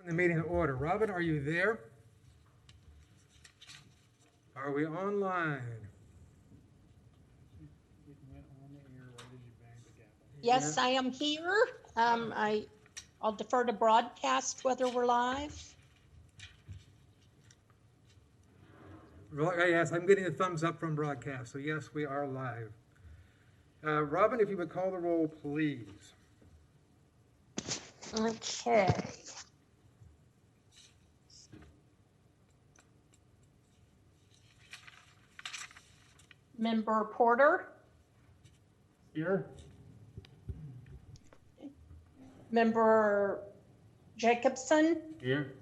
The meeting to order. Robin, are you there? Are we online? Yes, I am here. I'll defer to broadcast whether we're live. Yes, I'm getting a thumbs up from broadcast, so yes, we are live. Robin, if you would call the roll, please. Okay. Member Porter? Here. Member Jacobson? Here.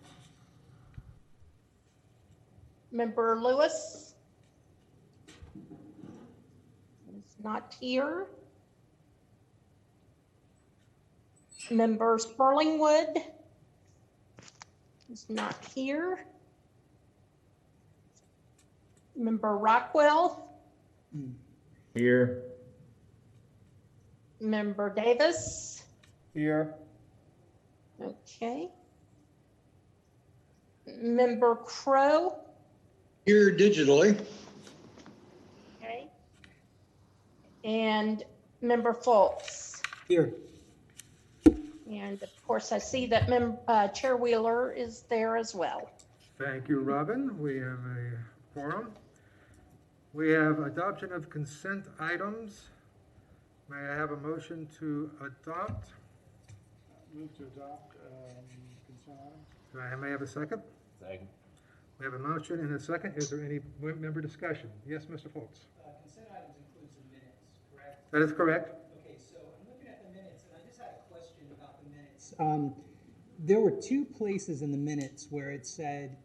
Member Lewis? Is not here. Member Sperlingwood? Is not here. Member Rockwell? Here. Member Davis? Here. Okay. Member Crow? Here digitally. Okay. And Member Fultz? Here. And of course, I see that Chair Wheeler is there as well. Thank you, Robin. We have a quorum. We have adoption of consent items. May I have a motion to adopt? Move to adopt consent items. May I have a second? Second. We have a motion and a second. Is there any member discussion? Yes, Mr. Foltz. Consent items includes the minutes, correct? That is correct. Okay, so I'm looking at the minutes, and I just had a question about the minutes. There were two places in the minutes where it said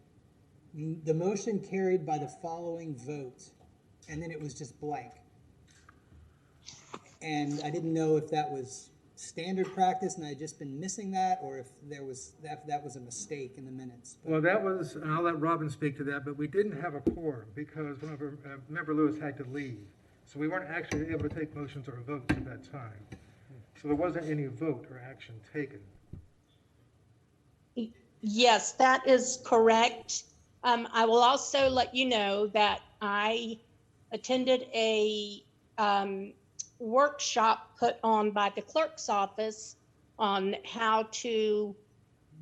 the motion carried by the following vote, and then it was just blank. And I didn't know if that was standard practice and I had just been missing that, or if there was that was a mistake in the minutes. Well, that was, and I'll let Robin speak to that, but we didn't have a quorum because one of our, Member Lewis had to leave. So we weren't actually able to take motions or votes at that time. So there wasn't any vote or action taken. Yes, that is correct. I will also let you know that I attended a workshop put on by the clerk's office on how to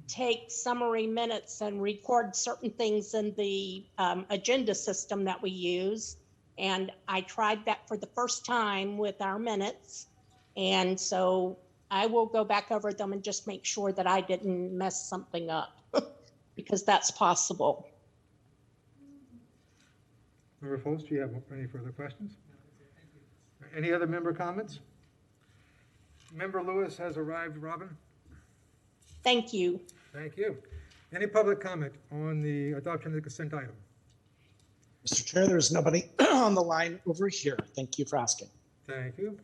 take summary minutes and record certain things in the agenda system that we use. And I tried that for the first time with our minutes. And so I will go back over them and just make sure that I didn't mess something up because that's possible. Member Foltz, do you have any further questions? Any other member comments? Member Lewis has arrived, Robin. Thank you. Thank you. Any public comment on the adoption of the consent item? Mr. Chair, there's nobody on the line over here. Thank you for asking. Thank you.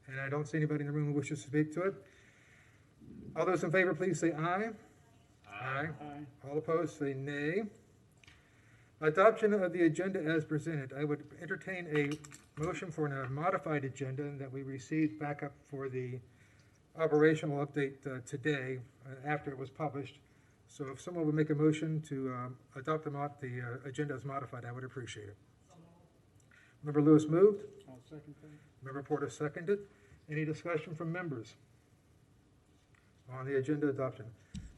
And I don't see anybody in the room who wishes to speak to it. All those in favor, please say aye. Aye. Aye. All opposed, say nay. Adoption of the agenda as presented. I would entertain a motion for a modified agenda that we received back up for the operational update today after it was published. So if someone would make a motion to adopt the agenda as modified, I would appreciate it. Member Lewis moved. I'll second that. Member Porter seconded. Any discussion from members on the agenda adoption?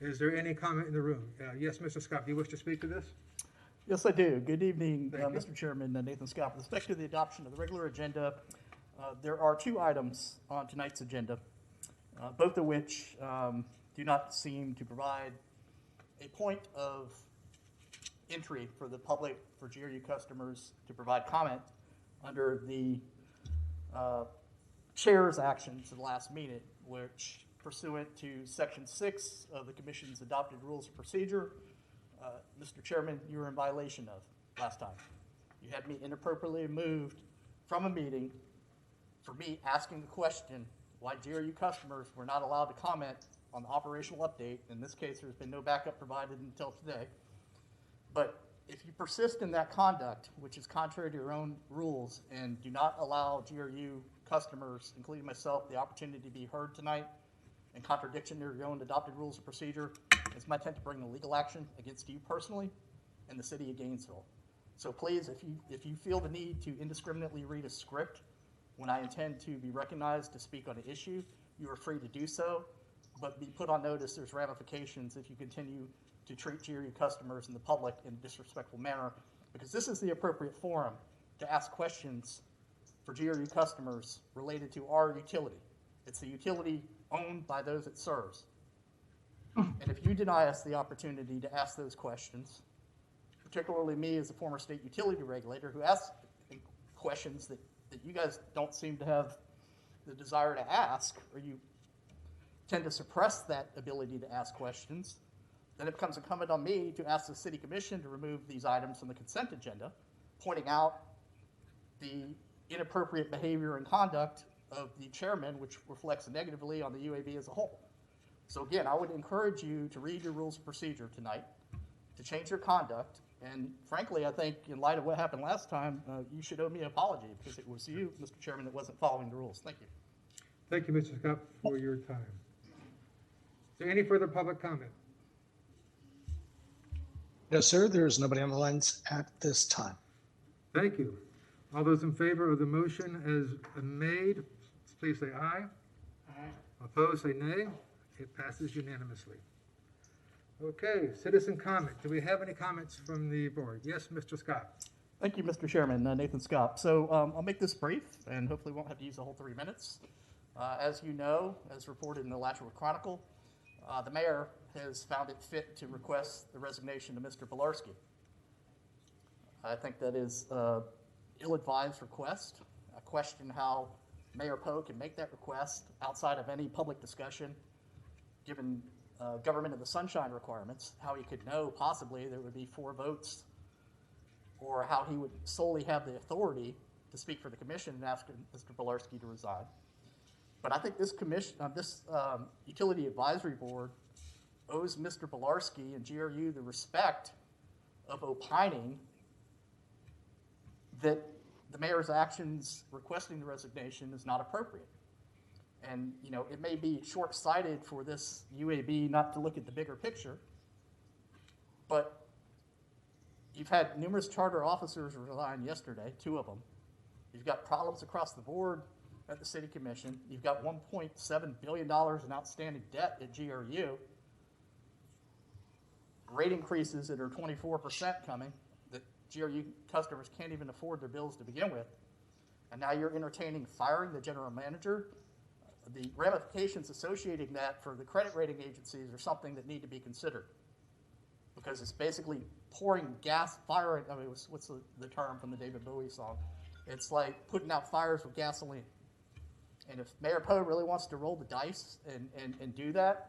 Is there any comment in the room? Yes, Mr. Scott, do you wish to speak to this? Yes, I do. Good evening, Thank you. Mr. Chairman, Nathan Scott. With respect to the adoption of the regular agenda, there are two items on tonight's agenda, both of which do not seem to provide a point of entry for the public, for GRU customers to provide comment under the chair's actions at the last meeting, which pursuant to Section 6 of the Commission's adopted rules of procedure, Mr. Chairman, you were in violation of last time. You had me inappropriately moved from a meeting for me asking the question why GRU customers were not allowed to comment on the operational update. In this case, there's been no backup provided until today. But if you persist in that conduct, which is contrary to your own rules, and do not allow GRU customers, including myself, the opportunity to be heard tonight in contradiction to your own adopted rules of procedure, it's my intent to bring a legal action against you personally and the city of Gainesville. So please, if you feel the need to indiscriminately read a script when I intend to be recognized to speak on an issue, you are free to do so, but be put on notice there's ramifications if you continue to treat GRU customers and the public in a disrespectful manner, because this is the appropriate forum to ask questions for GRU customers related to our utility. It's the utility owned by those it serves. And if you deny us the opportunity to ask those questions, particularly me as a former state utility regulator who asks questions that you guys don't seem to have the desire to ask, or you tend to suppress that ability to ask questions, then it becomes incumbent on me to ask the city commission to remove these items from the consent agenda, pointing out the inappropriate behavior and conduct of the chairman, which reflects negatively on the UAB as a whole. So again, I would encourage you to read your rules of procedure tonight, to change your conduct, and frankly, I think in light of what happened last time, you should owe me an apology, because it was you, Mr. Chairman, that wasn't following the rules. Thank you. Thank you, Mr. Scott, for your time. Is there any further public comment? No, sir, there is nobody on the lines at this time. Thank you. All those in favor of the motion as made, please say aye. Aye. Opposed, say nay. It passes unanimously. Okay, citizen comment. Do we have any comments from the board? Yes, Mr. Scott. Thank you, Mr. Chairman. Nathan Scott. So I'll make this brief and hopefully won't have to use the whole 3 minutes. As you know, as reported in the Latchwood Chronicle, the mayor has found it fit to request the resignation of Mr. Bilarski. I think that is an ill-advised request. I question how Mayor Poe can make that request outside of any public discussion, given government of the sunshine requirements, how he could know possibly there would be 4 votes, or how he would solely have the authority to speak for the commission and ask Mr. Bilarski to resign. But I think this commission, utility advisory board owes Mr. Bilarski and GRU the respect of opining that the mayor's actions requesting the resignation is not appropriate. And, you know, it may be short-sighted for this UAB not to look at the bigger picture, but you've had numerous charter officers resign yesterday, 2 of them. You've got problems across the board at the city commission. You've got $1.7 billion in outstanding debt at GRU. Rate increases that are 24% coming, that GRU customers can't even afford their bills to begin with. And now you're entertaining firing the general manager. The ramifications associating that for the credit rating agencies are something that need to be considered, because it's basically pouring gas, firing. I mean, what's the term from the David Bowie song? It's like putting out fires with gasoline. And if Mayor Poe really wants to roll the dice and do that,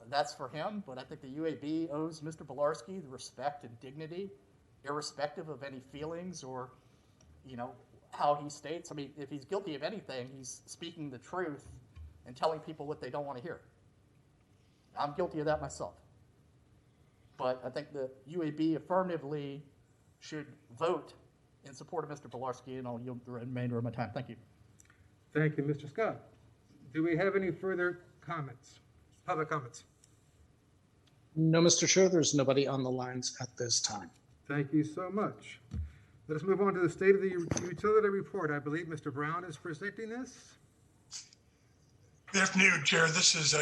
that's for him. But I think the UAB owes Mr. Bilarski the respect and dignity, irrespective of any feelings or, you know, how he states. I mean, if he's guilty of anything, he's speaking the truth and telling people what they don't want to hear. I'm guilty of that myself. But I think the UAB affirmatively should vote in support of Mr. Bilarski, and I'll yield the remainder of my time. Thank you. Thank you, Mr. Scott. Do we have any further comments, public comments? No, Mr. Chair, there's nobody on the lines at this time. Thank you so much. Let us move on to the State of the Utility Report. I believe Mr. Brown is presenting this. Good afternoon, Chair. This is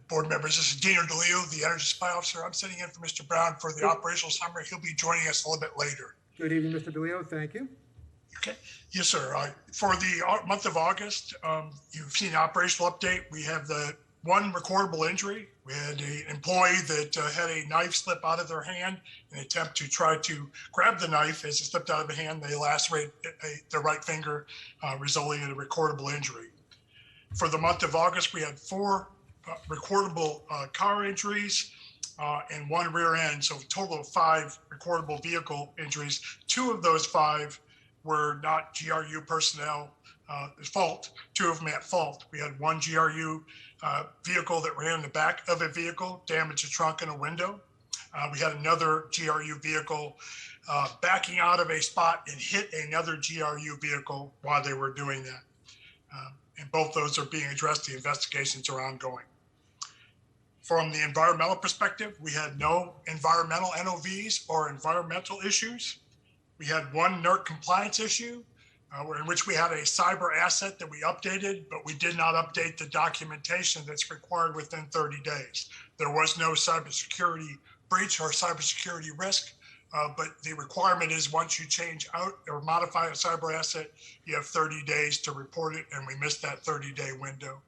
board members. This is Daniel DeLeo, the Energy Supply Officer. I'm sitting in for Mr. Brown for the operational summary. He'll be joining us a little bit later. Good evening, Mr. DeLeo. Thank you. Okay. Yes, sir. For the month of August, you've seen the operational update. We have the 1 recordable injury. We had an employee that had a knife slip out of their hand in an attempt to try to grab the knife. As it slipped out of the hand, they lacerated their right finger, resulting in a recordable injury. For the month of August, we had 4 recordable car injuries and 1 rear end, so a total of 5 recordable vehicle injuries. 2 of those 5 were not GRU personnel fault, 2 of them at fault. We had 1 GRU vehicle that ran in the back of a vehicle, damaged a trunk and a window. We had another GRU vehicle backing out of a spot and hit another GRU vehicle while they were doing that. And both those are being addressed. The investigations are ongoing. From the environmental perspective, we had no environmental NOVs or environmental issues. We had one NERC compliance issue in which we had a cyber asset that we updated, but we did not update the documentation that's required within 30 days. There was no cybersecurity breach or cybersecurity risk, but the requirement is once you change out or modify a cyber asset, you have 30 days to report it, and we missed that 30-day window.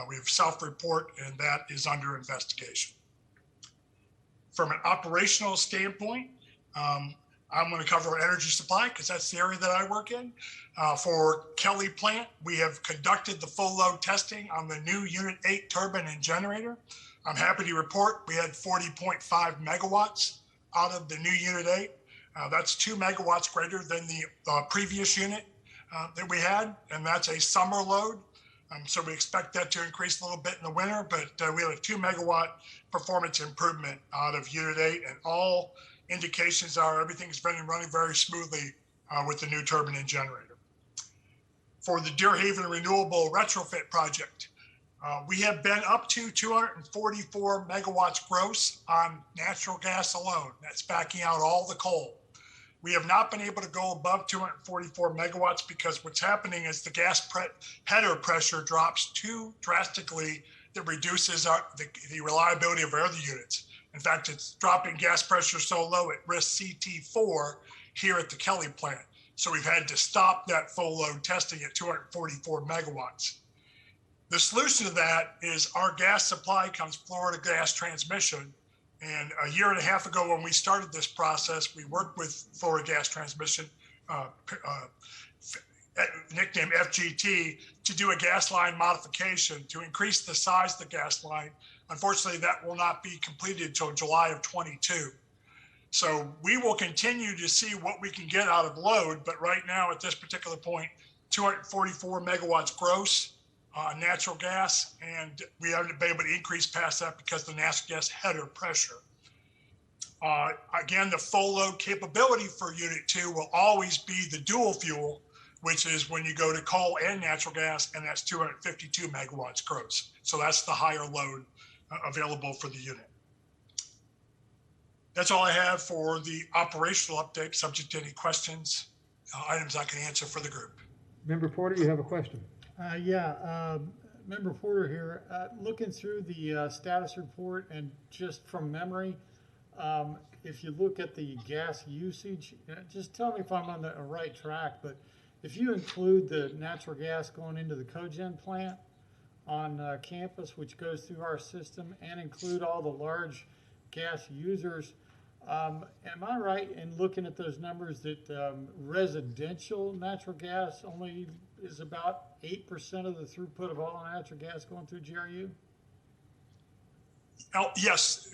We have self-report, and that is under investigation. From an operational standpoint, I'm going to cover energy supply because that's the area that I work in. For Kelly plant, we have conducted the full load testing on the new Unit 8 turbine and generator. I'm happy to report we had 40.5 megawatts out of the new Unit 8. That's 2 megawatts greater than the previous unit that we had, and that's a summer load. So we expect that to increase a little bit in the winter, but we have a 2 megawatt performance improvement out of Unit 8, and all indications are everything's been running very smoothly with the new turbine and generator. For the Deer Haven Renewable Retrofit Project, we have been up to 244 megawatts gross on natural gas alone. That's backing out all the coal. We have not been able to go above 244 megawatts because what's happening is the gas header pressure drops too drastically that reduces the reliability of our other units. In fact, it's dropping gas pressure so low it risks CT4 here at the Kelly plant. So we've had to stop that full load testing at 244 megawatts. The solution to that is our gas supply comes Florida Gas Transmission. And a year and a half ago, when we started this process, we worked with Florida Gas Transmission, nicknamed FGT, to do a gas line modification to increase the size of the gas line. Unfortunately, that will not be completed until July of 22. So we will continue to see what we can get out of load, but right now at this particular point, 244 megawatts gross natural gas, and we haven't been able to increase past that because of the natural gas header pressure. Again, the full load capability for Unit 2 will always be the dual fuel, which is when you go to coal and natural gas, and that's 252 megawatts gross. So that's the higher load available for the unit. That's all I have for the operational update, subject to any questions, items I can answer for the group. Member Porter, you have a question. Member Porter here, looking through the status report and just from memory, if you look at the gas usage, just tell me if I'm on the right track, but if you include the natural gas going into the cogen plant on campus, which goes through our system, and include all the large gas users, am I right in looking at those numbers that residential natural gas only is about 8% of the throughput of all natural gas going through GRU? Yes,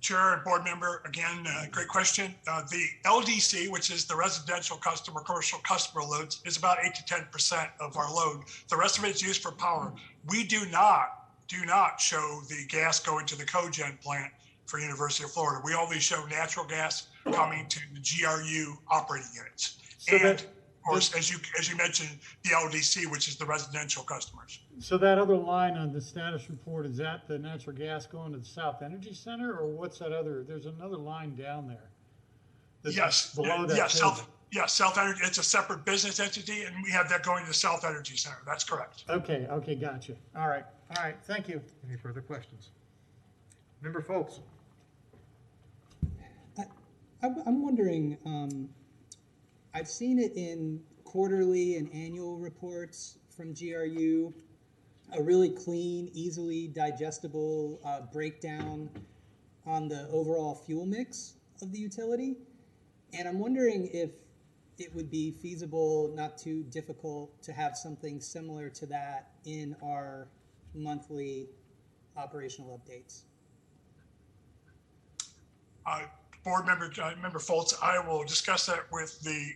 Chair and board member, again, great question. The LDC, which is the residential customer, commercial customer loads, is about 8 to 10% of our load. The rest of it is used for power. We do not show the gas going to the cogen plant for University of Florida. We only show natural gas coming to the GRU operating units. So and of course, as you mentioned, the LDC, which is the residential customers. So that other line on the status report, is that the natural gas going to the South Energy Center, or what's that other? There's another line down there. Yes. Below that. Yes, South Energy. It's a separate business entity, and we have that going to the South Energy Center. That's correct. Okay, gotcha. All right, thank you. Any further questions? Member Foltz. I'm wondering, I've seen it in quarterly and annual reports from GRU, a really clean, easily digestible breakdown on the overall fuel mix of the utility. And I'm wondering if it would be feasible, not too difficult, to have something similar to that in our monthly operational updates. Board member, Member Foltz, I will discuss that with the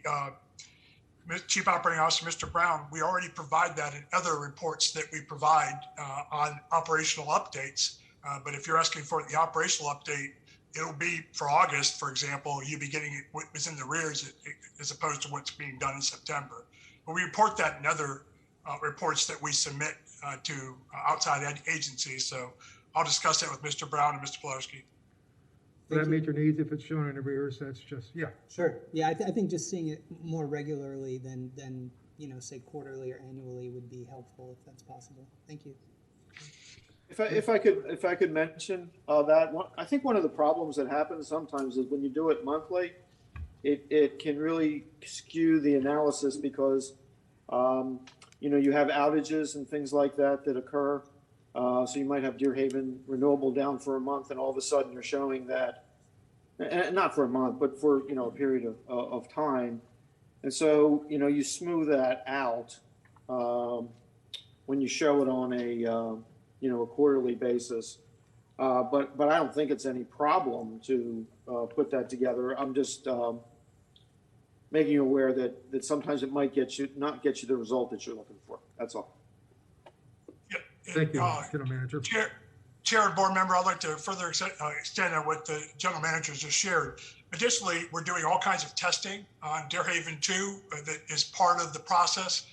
Chief Operating Officer, Mr. Brown. We already provide that in other reports that we provide on operational updates. But if you're asking for the operational update, it'll be for August, for example, you'll be getting what was in the rears as opposed to what's being done in September. But we report that in other reports that we submit to outside agencies. So I'll discuss that with Mr. Brown and Mr. Pulaski. Will that meet your needs if it's shown in arrears? That's just, yeah. Sure. Yeah, I think just seeing it more regularly than say quarterly or annually would be helpful if that's possible. Thank you. If I could mention that one, I think one of the problems that happens sometimes is when you do it monthly, it can really skew the analysis because you have outages and things like that occur. So you might have Deer Haven Renewable down for a month, and all of a sudden you're showing that, and not for a month, but for a period of time. And so you smooth that out when you show it on a quarterly basis. But I don't think it's any problem to put that together. I'm just making you aware that sometimes it might not get you the result that you're looking for. That's all. Yeah. Thank you, General Manager. Chair and board member, I'd like to further extend on what the general manager just shared. Additionally, we're doing all kinds of testing on Deer Haven 2 that is part of the process.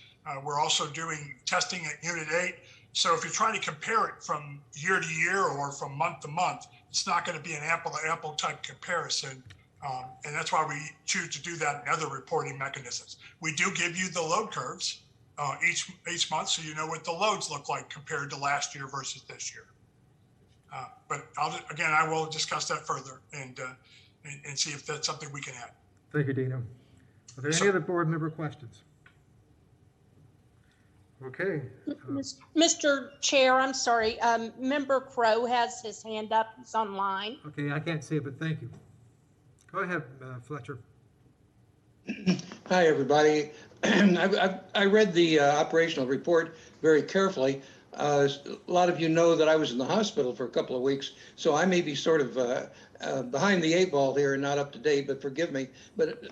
We're also doing testing at Unit 8. So if you're trying to compare it from year to year or from month to month, it's not going to be an apple-to-apple type comparison. And that's why we choose to do that in other reporting mechanisms. We do give you the load curves each month, so you know what the loads look like compared to last year versus this year. But I will discuss that further and see if that's something we can add. Thank you, Dino. Are there any other board member questions? Okay. Mr. Chair, I'm sorry. Member Crow has his hand up. He's online. Okay, I can't see it, but thank you. Go ahead, Fletcher. Hi, everybody. I read the operational report very carefully. A lot of you know that I was in the hospital for a couple of weeks, so I may be sort of behind the eight ball here and not up to date, but forgive me. But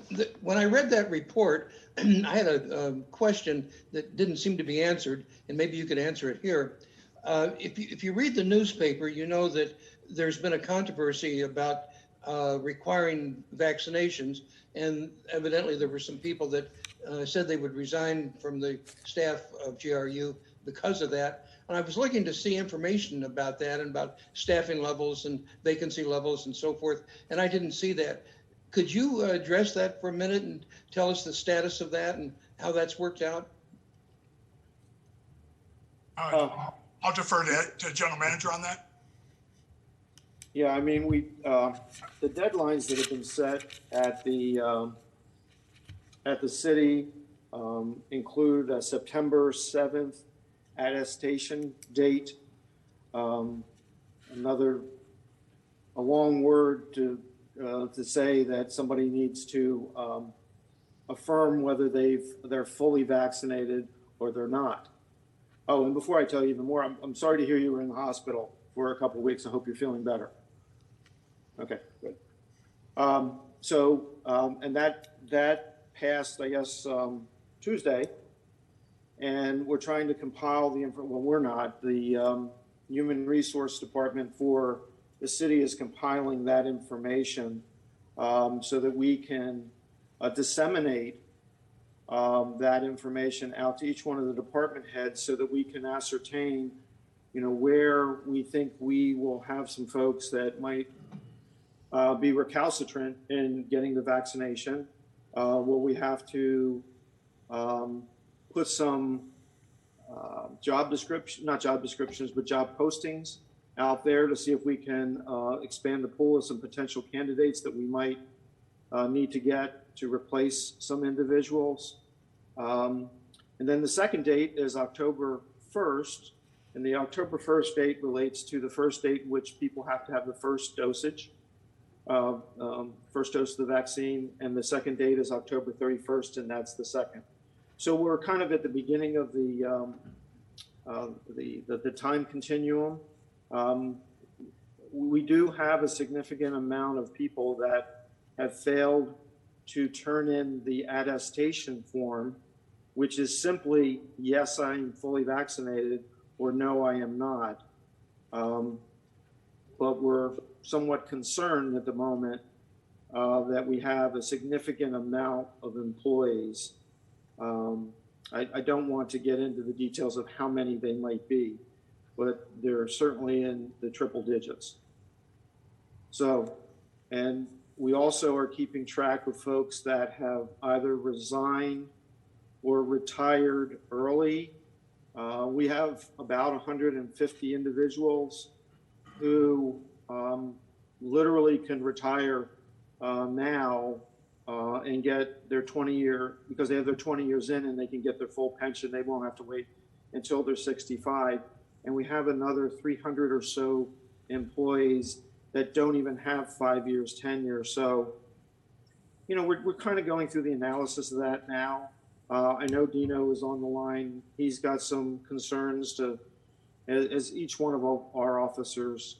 when I read that report, I had a question that didn't seem to be answered, and maybe you could answer it here. If you read the newspaper, you know that there's been a controversy about requiring vaccinations, and evidently there were some people that said they would resign from the staff of GRU because of that. And I was looking to see information about that and about staffing levels and vacancy levels and so forth, and I didn't see that. Could you address that for a minute and tell us the status of that and how that's worked out? I'll defer to General Manager on that. Yeah, I mean, the deadlines that have been set at the city include a September 7th attestation date. A long word to say that somebody needs to affirm whether they're fully vaccinated or they're not. Oh, and before I tell you even more, I'm sorry to hear you were in the hospital for a couple of weeks. I hope you're feeling better. Okay, good. And that passed, I guess, Tuesday, and we're trying to compile the information. Well, we're not. The Human Resource Department for the city is compiling that information so that we can disseminate that information out to each one of the department heads so that we can ascertain, where we think we will have some folks that might be recalcitrant in getting the vaccination. Will we have to put some job postings out there to see if we can expand the pool of some potential candidates that we might need to get to replace some individuals. And then the second date is October 1st. And the October 1st date relates to the first date in which people have to have the first dosage, first dose of the vaccine. And the second date is October 31st, and that's the second. So we're kind of at the beginning of the time continuum. We do have a significant amount of people that have failed to turn in the attestation form, which is simply, yes, I am fully vaccinated, or no, I am not. But we're somewhat concerned at the moment that we have a significant amount of employees. I don't want to get into the details of how many they might be, but they're certainly in the triple digits. So, and we also are keeping track of folks that have either resigned or retired early. We have about 150 individuals who literally can retire now and get their 20-year, because they have their 20 years in and they can get their full pension. They won't have to wait until they're 65. And we have another 300 or so employees that don't even have 5 years tenure. So, you know, we're kind of going through the analysis of that now. I know Dino is on the line. He's got some concerns to, as each one of our officers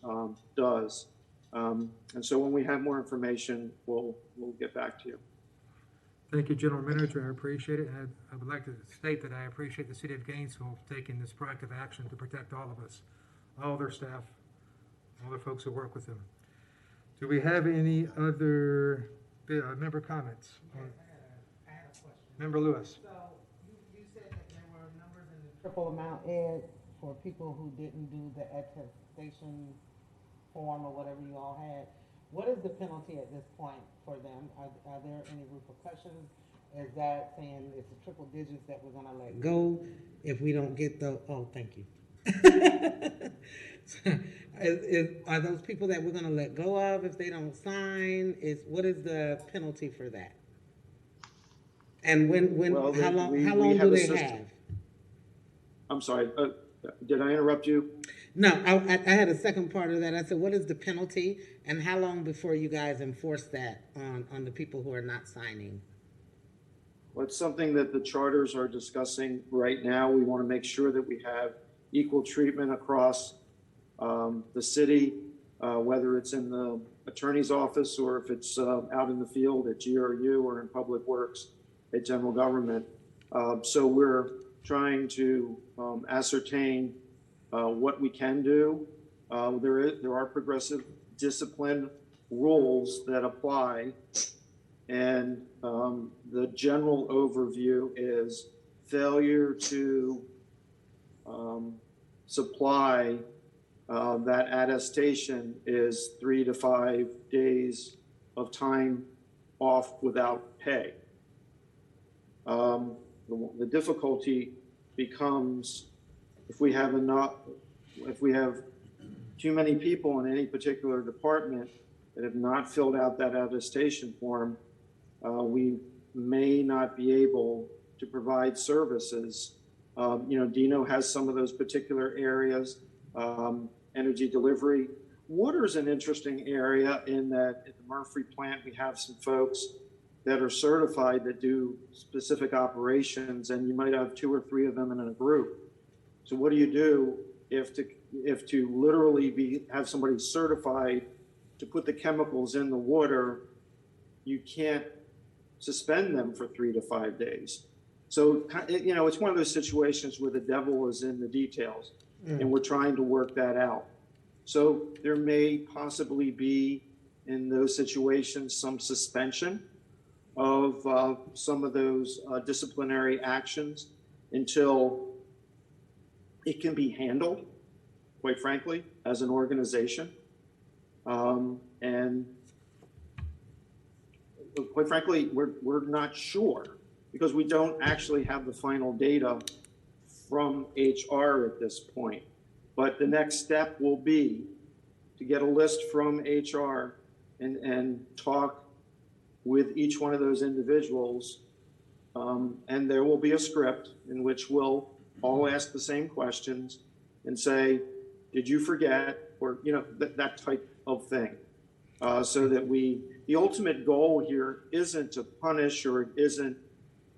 does. And so when we have more information, we'll get back to you. Thank you, General Manager. I appreciate it. And I would like to state that I appreciate the City of Gainesville taking this proactive action to protect all of us, all their staff, all the folks who work with them. Do we have any other member comments? I had a question. Member Lewis. So you said that there were numbers in the triple amount, Ed, for people who didn't do the attestation form or whatever you all had. What is the penalty at this point for them? Are there any repercussions? Is that saying it's a triple digits that we're gonna let go if we don't get the, oh, thank you. Are those people that we're gonna let go of if they don't sign? What is the penalty for that? And Well, how long we do have a they system. have? I'm sorry, did I interrupt you? No, I had a second part of that. I said, what is the penalty and how long before you guys enforce that on the people who are not signing? Well, it's something that the charters are discussing right now. We want to make sure that we have equal treatment across the city, whether it's in the attorney's office or if it's out in the field at GRU or in public works at general government. So we're trying to ascertain what we can do. There are progressive discipline rules that apply, and the general overview is failure to supply that attestation is 3 to 5 days of time off without pay. The difficulty becomes if we have too many people in any particular department that have not filled out that attestation form, we may not be able to provide services. You know, Dino has some of those particular areas, energy delivery. Water is an interesting area in that at the Murphy plant, we have some folks that are certified that do specific operations, and you might have 2 or 3 of them in a group. So what do you do if to literally have somebody certified to put the chemicals in the water, you can't suspend them for 3 to 5 days. So, you know, it's one of those situations where the devil is in the details, and we're trying to work that out. So there may possibly be in those situations some suspension of some of those disciplinary actions until it can be handled, quite frankly, as an organization. And quite frankly, we're not sure because we don't actually have the final data from HR at this point. But the next step will be to get a list from HR and talk with each one of those individuals. And there will be a script in which we'll all ask the same questions and say, did you forget? Or, you know, that type of thing. So that the ultimate goal here isn't to punish or it isn't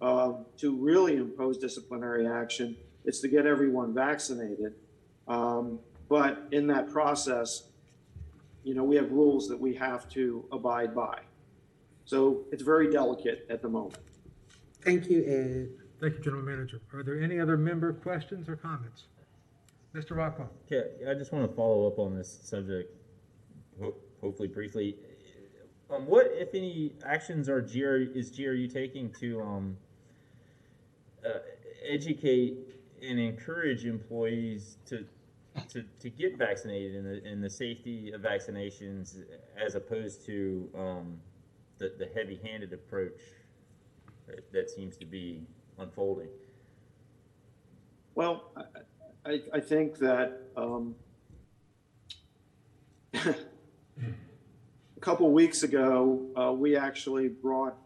to really impose disciplinary action. It's to get everyone vaccinated. But in that process, you know, we have rules that we have to abide by. So it's very delicate at the moment. Thank you, Ed. Thank you, General Manager. Are there any other member questions or comments? Mr. Rocco. Okay, I just want to follow up on this subject, hopefully briefly. What, if any, actions is GRU taking to educate and encourage employees to to get vaccinated and the safety of vaccinations as opposed to the heavy-handed approach that seems to be unfolding? Well, I think that a couple weeks ago, we actually brought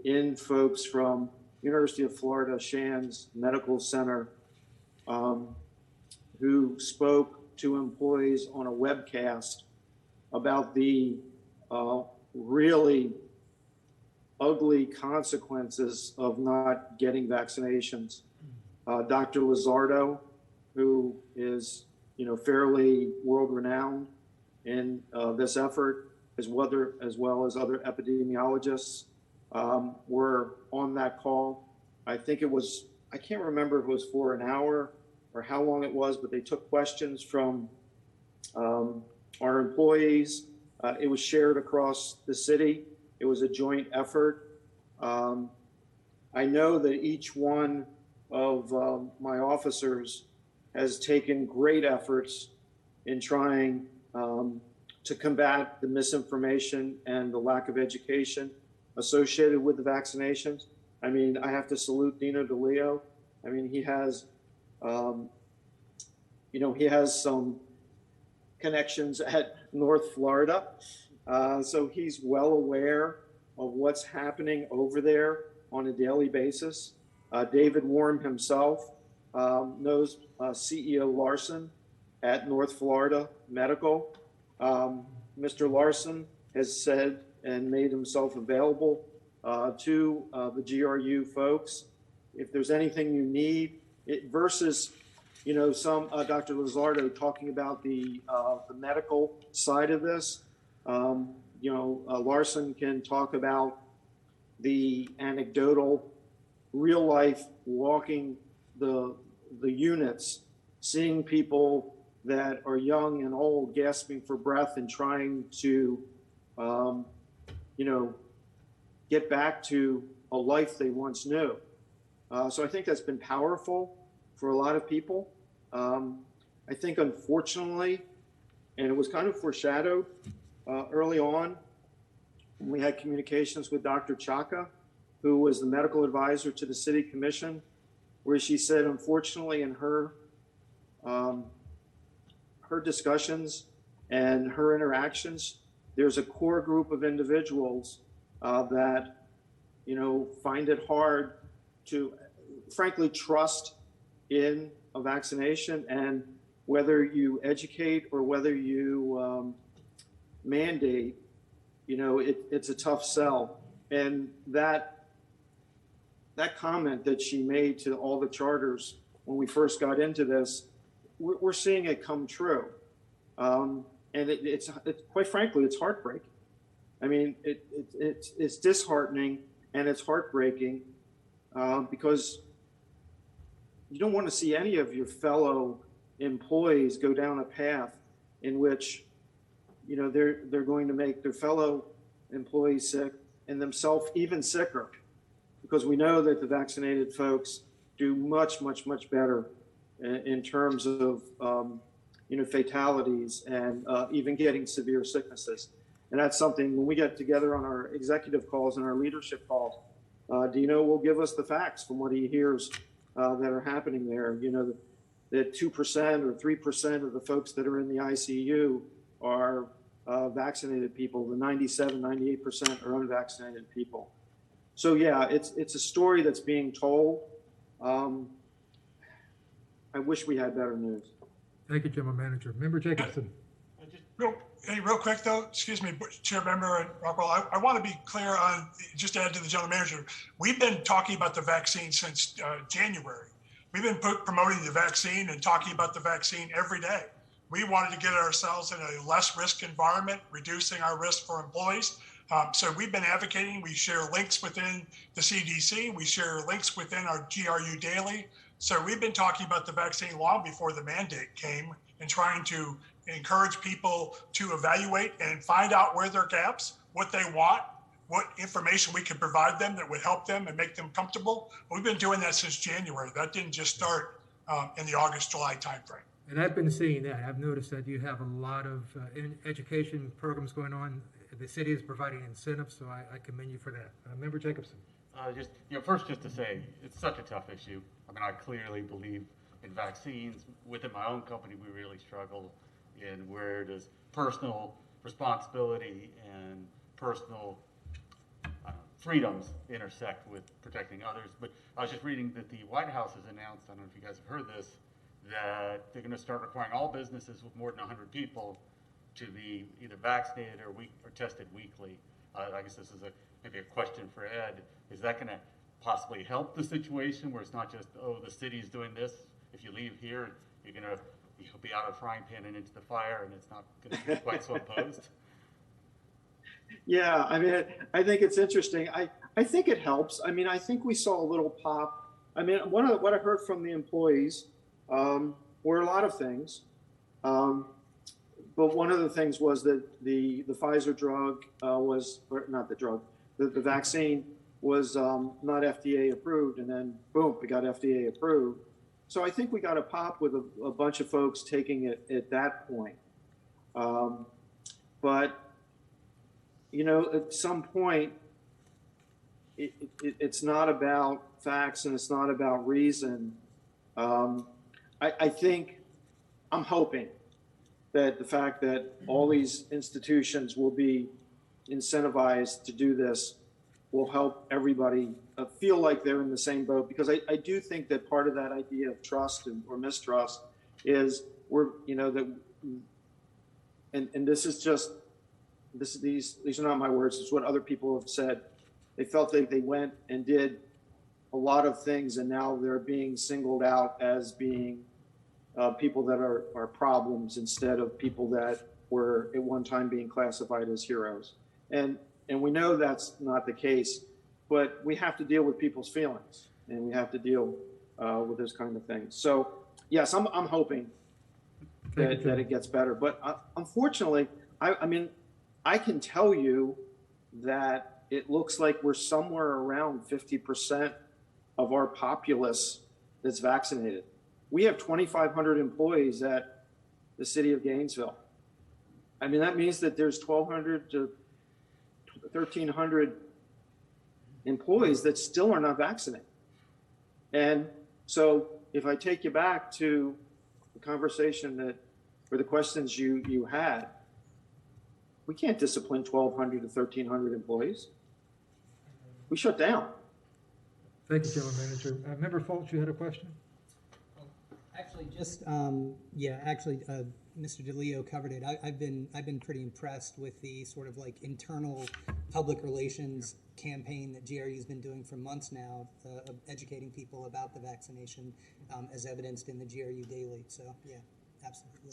in folks from University of Florida Shands Medical Center who spoke to employees on a webcast about the really ugly consequences of not getting vaccinations. Dr. Lizardo, who is fairly world-renowned in this effort, as well as other epidemiologists, were on that call. I think it was, I can't remember if it was for an hour or how long it was, but they took questions from our employees. It was shared across the city. It was a joint effort. I know that each one of my officers has taken great efforts in trying to combat the misinformation and the lack of education associated with the vaccinations. I mean, I have to salute Dino DeLeo. I mean, he has, he has some connections at North Florida. So he's well aware of what's happening over there on a daily basis. David Warren himself knows CEO Larson at North Florida Medical. Mr. Larson has said and made himself available to the GRU folks. If there's anything you need, versus, some Dr. Lizardo talking about the medical side of this. Larson can talk about the anecdotal, real life walking the units, seeing people that are young and old gasping for breath and trying to, get back to a life they once knew. So I think that's been powerful for a lot of people. I think, unfortunately, and it was kind of foreshadowed early on when we had communications with Dr. Chaka, who was the medical advisor to the city commission, where she said, unfortunately, in her discussions and her interactions, there's a core group of individuals that, find it hard to, frankly, trust in a vaccination. And whether you educate or whether you mandate, it's a tough sell. And that comment that she made to all the charters when we first got into this, we're seeing it come true. And it's quite frankly, it's heartbreaking. I mean, it's disheartening and it's heartbreaking because you don't want to see any of your fellow employees go down a path in which, they're going to make their fellow employees sick and themselves even sicker, because we know that the vaccinated folks do much, much, much better in terms of, fatalities and even getting severe sicknesses. And that's something, when we get together on our executive calls and our leadership calls, Dino will give us the facts from what he hears that are happening there. That 2% or 3% of the folks that are in the ICU are vaccinated people. The 97, 98% are unvaccinated people. So yeah, it's a story that's being told. I wish we had better news. Thank you, General Manager. Member Jacobson. Real quick though, excuse me, Chair Member and Rockwell, I want to be clear on, just to add to the General Manager, we've been talking about the vaccine since January. We've been promoting the vaccine and talking about the vaccine every day. We wanted to get ourselves in a less risk environment, reducing our risk for employees. So we've been advocating. We share links within the CDC. We share links within our GRU Daily. So we've been talking about the vaccine long before the mandate came and trying to encourage people to evaluate and find out where their gaps, what they want, what information we can provide them that would help them and make them comfortable. We've been doing that since January. That didn't just start in the August, July timeframe. And I've been seeing that. I've noticed that you have a lot of education programs going on. The city is providing incentives, so I commend you for that. Member Jacobson. Just, first just to say, it's such a tough issue. I mean, I clearly believe in vaccines. Within my own company, we really struggle in where does personal responsibility and personal freedoms intersect with protecting others. But I was just reading that the White House has announced, I don't know if you guys have heard this, that they're going to start requiring all businesses with more than 100 people to be either vaccinated or tested weekly. I guess this is maybe a question for Ed. Is that going to possibly help the situation where it's not just, oh, the city's doing this? If you leave here, you'll be out of the frying pan and into the fire, and it's not going to be quite so opposed. Yeah, I mean, I think it's interesting. I think it helps. I mean, I think we saw a little pop. I mean, what I heard from the employees were a lot of things. But one of the things was that the Pfizer drug the vaccine was not FDA approved, and then boom, it got FDA approved. So I think we got a pop with a bunch of folks taking it at that point. But at some point, it's not about facts and it's not about reason. I think, I'm hoping that the fact that all these institutions will be incentivized to do this will help everybody feel like they're in the same boat, because I do think that part of that idea of trust or mistrust is these are not my words, it's what other people have said. They felt that they went and did a lot of things, and now they're being singled out as being people that are problems instead of people that were at one time being classified as heroes. And we know that's not the case, but we have to deal with people's feelings, and we have to deal with those kind of things. So yes, I'm hoping that it gets better. But unfortunately, I mean, I can tell you that it looks like we're somewhere around 50% of our populace that's vaccinated. We have 2,500 employees at the city of Gainesville. I mean, that means that there's 1,200 to 1,300 employees that still are not vaccinated. And so if I take you back to the conversation or the questions you had, we can't discipline 1,200 to 1,300 employees. We shut down. Thank you, General Manager. Member Fultz, you had a question? Actually, Mr. DeLeo covered it. I've been pretty impressed with the sort of like internal public relations campaign that GRU's been doing for months now, of educating people about the vaccination, as evidenced in the GRU Daily. So yeah, absolutely.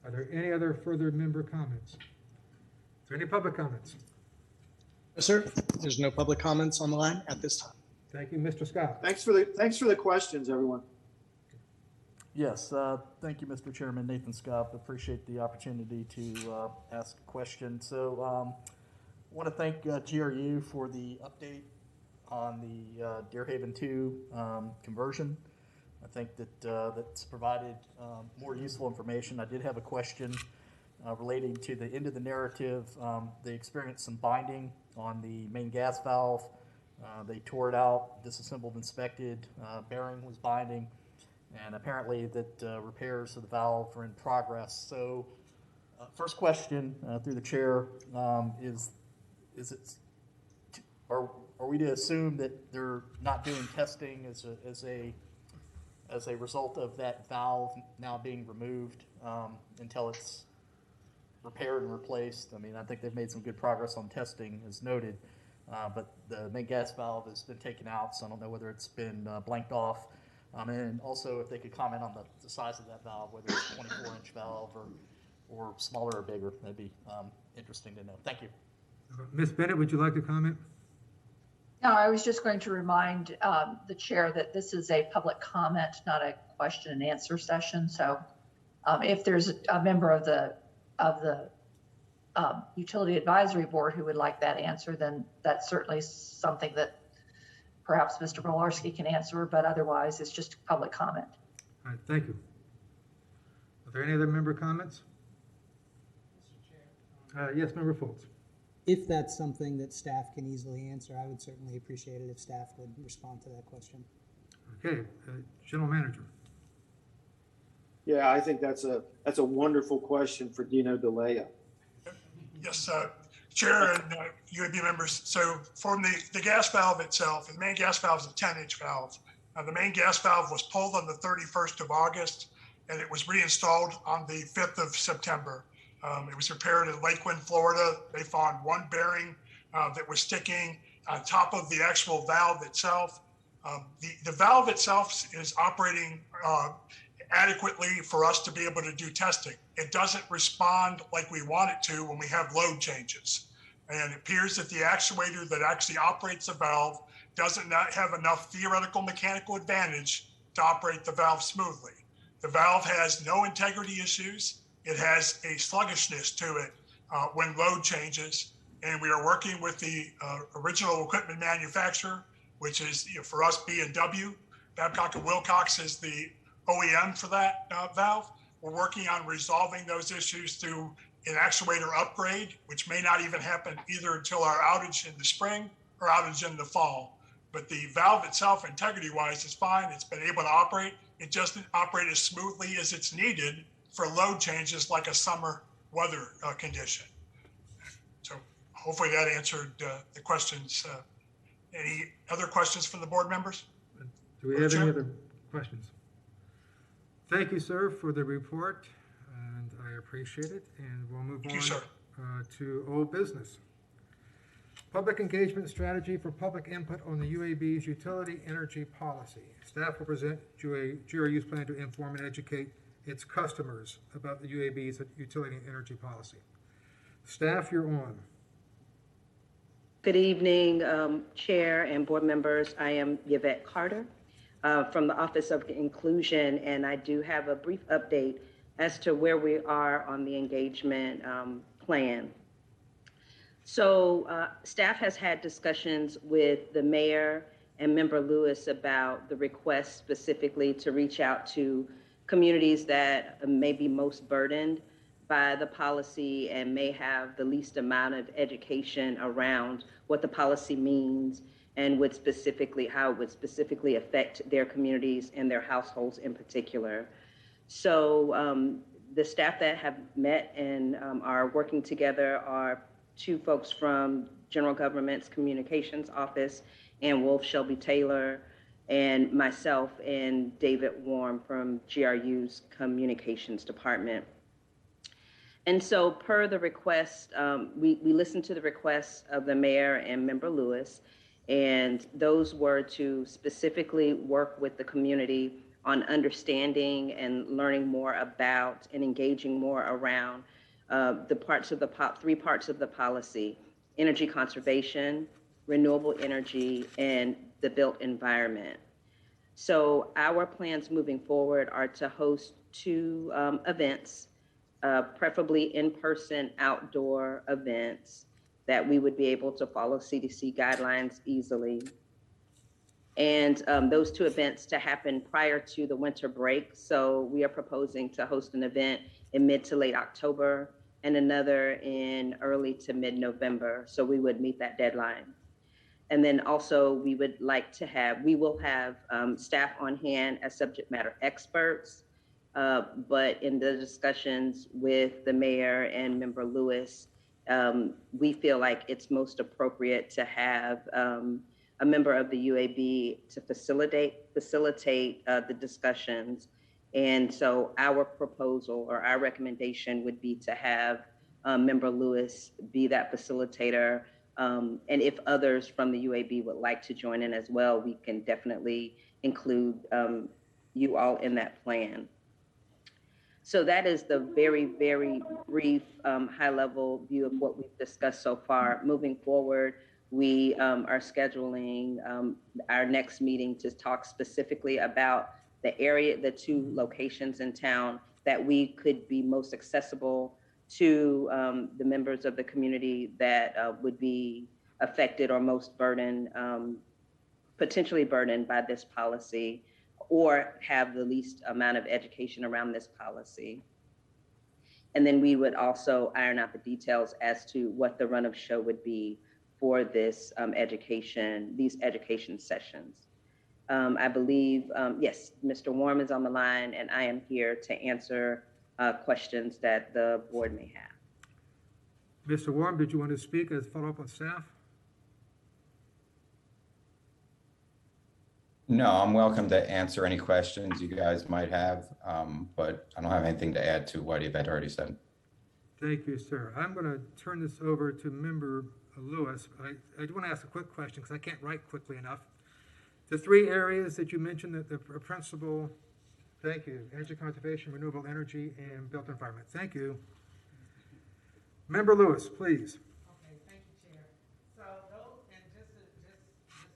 Are there any other further member comments? Is there any public comments? No, sir. There's no public comments on the line at this time. Thank you, Mr. Scott. Thanks for the questions, everyone. Yes, thank you, Mr. Chairman. Nathan Scott. Appreciate the opportunity to ask a question. So I want to thank GRU for the update on the Deerhaven 2 conversion. I think that that's provided more useful information. I did have a question relating to the end of the narrative. They experienced some binding on the main gas valve. They tore it out, disassembled, inspected, bearing was binding, and apparently that repairs of the valve are in progress. So first question through the chair are we to assume that they're not doing testing as a result of that valve now being removed until it's repaired and replaced? I mean, I think they've made some good progress on testing, as noted, but the main gas valve has been taken out, so I don't know whether it's been blanked off. And also, if they could comment on the size of that valve, whether it's a 24-inch valve or smaller or bigger, that'd be interesting to know. Thank you. Ms. Bennett, would you like to comment? No, I was just going to remind the chair that this is a public comment, not a question and answer session. So if there's a member of the Utility Advisory Board who would like that answer, then that's certainly something that perhaps Mr. Bolarski can answer, but otherwise it's just public comment. All right, thank you. Are there any other member comments? Yes, Member Foltz. If that's something that staff can easily answer, I would certainly appreciate it if staff would respond to that question. Okay, General Manager. Yeah, I think that's a wonderful question for Dino DeLea. Yes, Chair and UAB members. So from the gas valve itself, the main gas valve is a 10-inch valve. The main gas valve was pulled on the 31st of August, and it was reinstalled on the 5th of September. It was repaired in Lakeland, Florida. They found one bearing that was sticking on top of the actual valve itself. The valve itself is operating adequately for us to be able to do testing. It doesn't respond like we want it to when we have load changes. And it appears that the actuator that actually operates the valve doesn't not have enough theoretical mechanical advantage to operate the valve smoothly. The valve has no integrity issues. It has a sluggishness to it when load changes. And we are working with the original equipment manufacturer, which is for us B&W. Babcock & Wilcox is the OEM for that valve. We're working on resolving those issues through an actuator upgrade, which may not even happen either until our outage in the spring or outage in the fall. But the valve itself, integrity-wise, is fine. It's been able to operate. It just didn't operate as smoothly as it's needed for load changes like a summer weather condition. So hopefully that answered the questions. Any other questions from the board members? Do we have any other questions? Thank you, sir, for the report, and I appreciate it. And we'll move on to old business. Public engagement strategy for public input on the UAB's utility energy policy. Staff will present GRU's plan to inform and educate its customers about the UAB's utility energy policy. Staff, you're on. Good evening, Chair and board members. I am Yvette Carter from the Office of Inclusion, and I do have a brief update as to where we are on the engagement plan. So staff has had discussions with the mayor and Member Lewis about the request specifically to reach out to communities that may be most burdened by the policy and may have the least amount of education around what the policy means and would specifically, how it would specifically affect their communities and their households in particular. So the staff that have met and are working together are two folks from General Government's Communications Office, and Wolf Shelby Taylor, and myself and David Warm from GRU's Communications Department. And so per the request, we listened to the requests of the mayor and Member Lewis, and those were to specifically work with the community on understanding and learning more about and engaging more around the parts of the three parts of the policy: energy conservation, renewable energy, and the built environment. So our plans moving forward are to host two events, preferably in-person outdoor events that we would be able to follow CDC guidelines easily. And those two events to happen prior to the winter break. So we are proposing to host an event in mid to late October and another in early to mid-November. So we would meet that deadline. And then also we will have staff on hand as subject matter experts. But in the discussions with the mayor and Member Lewis, we feel like it's most appropriate to have a member of the UAB to facilitate the discussions. And so our proposal or our recommendation would be to have Member Lewis be that facilitator. And if others from the UAB would like to join in as well, we can definitely include you all in that plan. So that is the very, very brief, high-level view of what we've discussed so far. Moving forward, we are scheduling our next meeting to talk specifically about the two locations in town that we could be most accessible to the members of the community that would be affected or most burdened, potentially burdened by this policy, or have the least amount of education around this policy. And then we would also iron out the details as to what the run of show would be for this these education sessions. I believe, yes, Mr. Warm is on the line, and I am here to answer questions that the board may have. Mr. Warren, did you want to speak as follow-up on staff? No, I'm welcome to answer any questions you guys might have, but I don't have anything to add to what Yvette already said. Thank you, sir. I'm going to turn this over to Member Lewis. I do want to ask a quick question because I can't write quickly enough. The three areas that you mentioned, that the principal, thank you, energy conservation, renewable energy, and built environment. Thank you. Member Lewis, please. Okay, thank you, Chair. So those, and just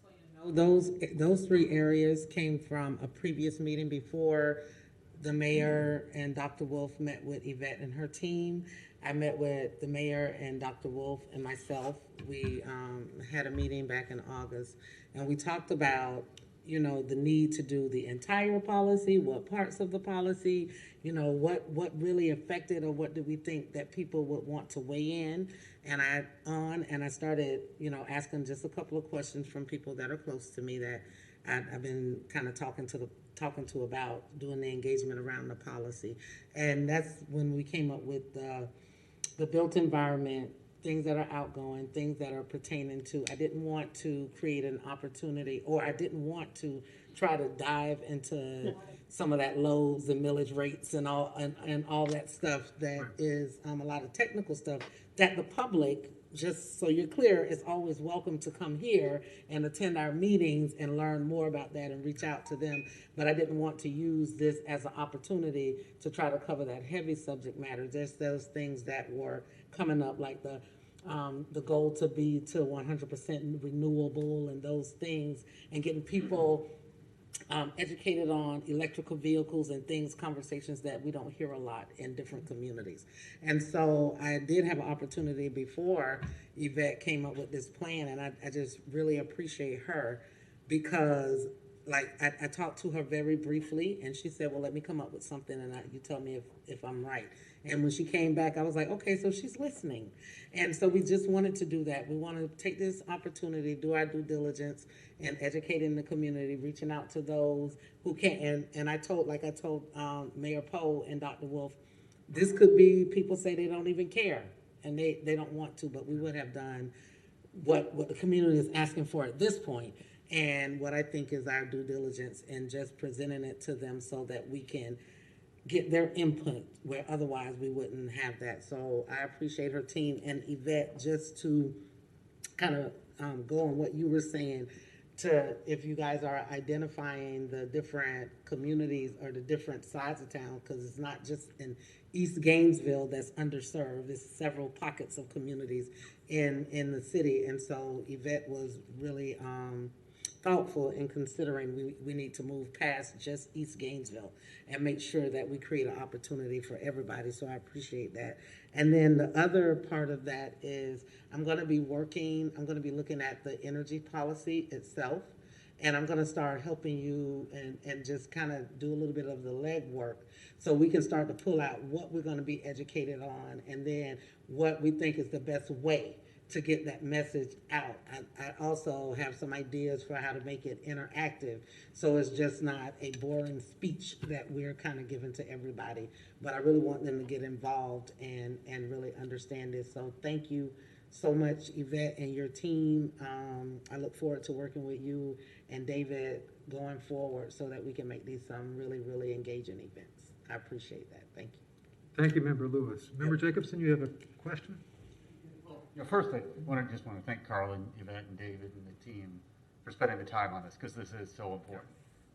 so you know, those three areas came from a previous meeting before the mayor and Dr. Wolf met with Yvette and her team. I met with the mayor and Dr. Wolf and myself. We had a meeting back in August, and we talked about, you know, the need to do the entire policy, what parts of the policy, you know, what really affected, or what do we think that people would want to weigh in. And I started, you know, asking just a couple of questions from people that are close to me that I've been kind of talking to about doing the engagement around the policy. And that's when we came up with the built environment, things that are outgoing, things that are pertaining to, I didn't want to create an opportunity, or I didn't want to try to dive into some of that loads and millage rates and all that stuff that is a lot of technical stuff that the public, just so you're clear, is always welcome to come here and attend our meetings and learn more about that and reach out to them. But I didn't want to use this as an opportunity to try to cover that heavy subject matter, just those things that were coming up, like the goal to be to 100% renewable and those things, and getting people educated on electrical vehicles and things, conversations that we don't hear a lot in different communities. And so I did have an opportunity before Yvette came up with this plan, and I just really appreciate her because, like, I talked to her very briefly, and she said, well, let me come up with something, and you tell me if I'm right. And when she came back, I was like, okay, so she's listening. And so we just wanted to do that. We want to take this opportunity, do our due diligence, and educating the community, reaching out to those who can't. And I told Mayor Poe and Dr. Wolf, this could be people say they don't even care, and they don't want to, but we would have done what the community is asking for at this point. And what I think is our due diligence and just presenting it to them so that we can get their input where otherwise we wouldn't have that. So I appreciate her team and Yvette, just to kind of go on what you were saying, to if you guys are identifying the different communities or the different sides of town, because it's not just in East Gainesville that's underserved. There's several pockets of communities in the city. And so Yvette was really thoughtful in considering we need to move past just East Gainesville and make sure that we create an opportunity for everybody. So I appreciate that. And then the other part of that is I'm going to be looking at the energy policy itself, and I'm going to start helping you and just kind of do a little bit of the legwork so we can start to pull out what we're going to be educated on, and then what we think is the best way to get that message out. I also have some ideas for how to make it interactive, so it's just not a boring speech that we're kind of giving to everybody, but I really want them to get involved and really understand this. So thank you so much, Yvette and your team. I look forward to working with you and David going forward so that we can make these some really, really engaging events. I appreciate that. Thank you. Thank you, Member Lewis. Member Jacobson, you have a question? First, I just want to thank Carlin, Yvette, and David and the team for spending the time on this, because this is so important.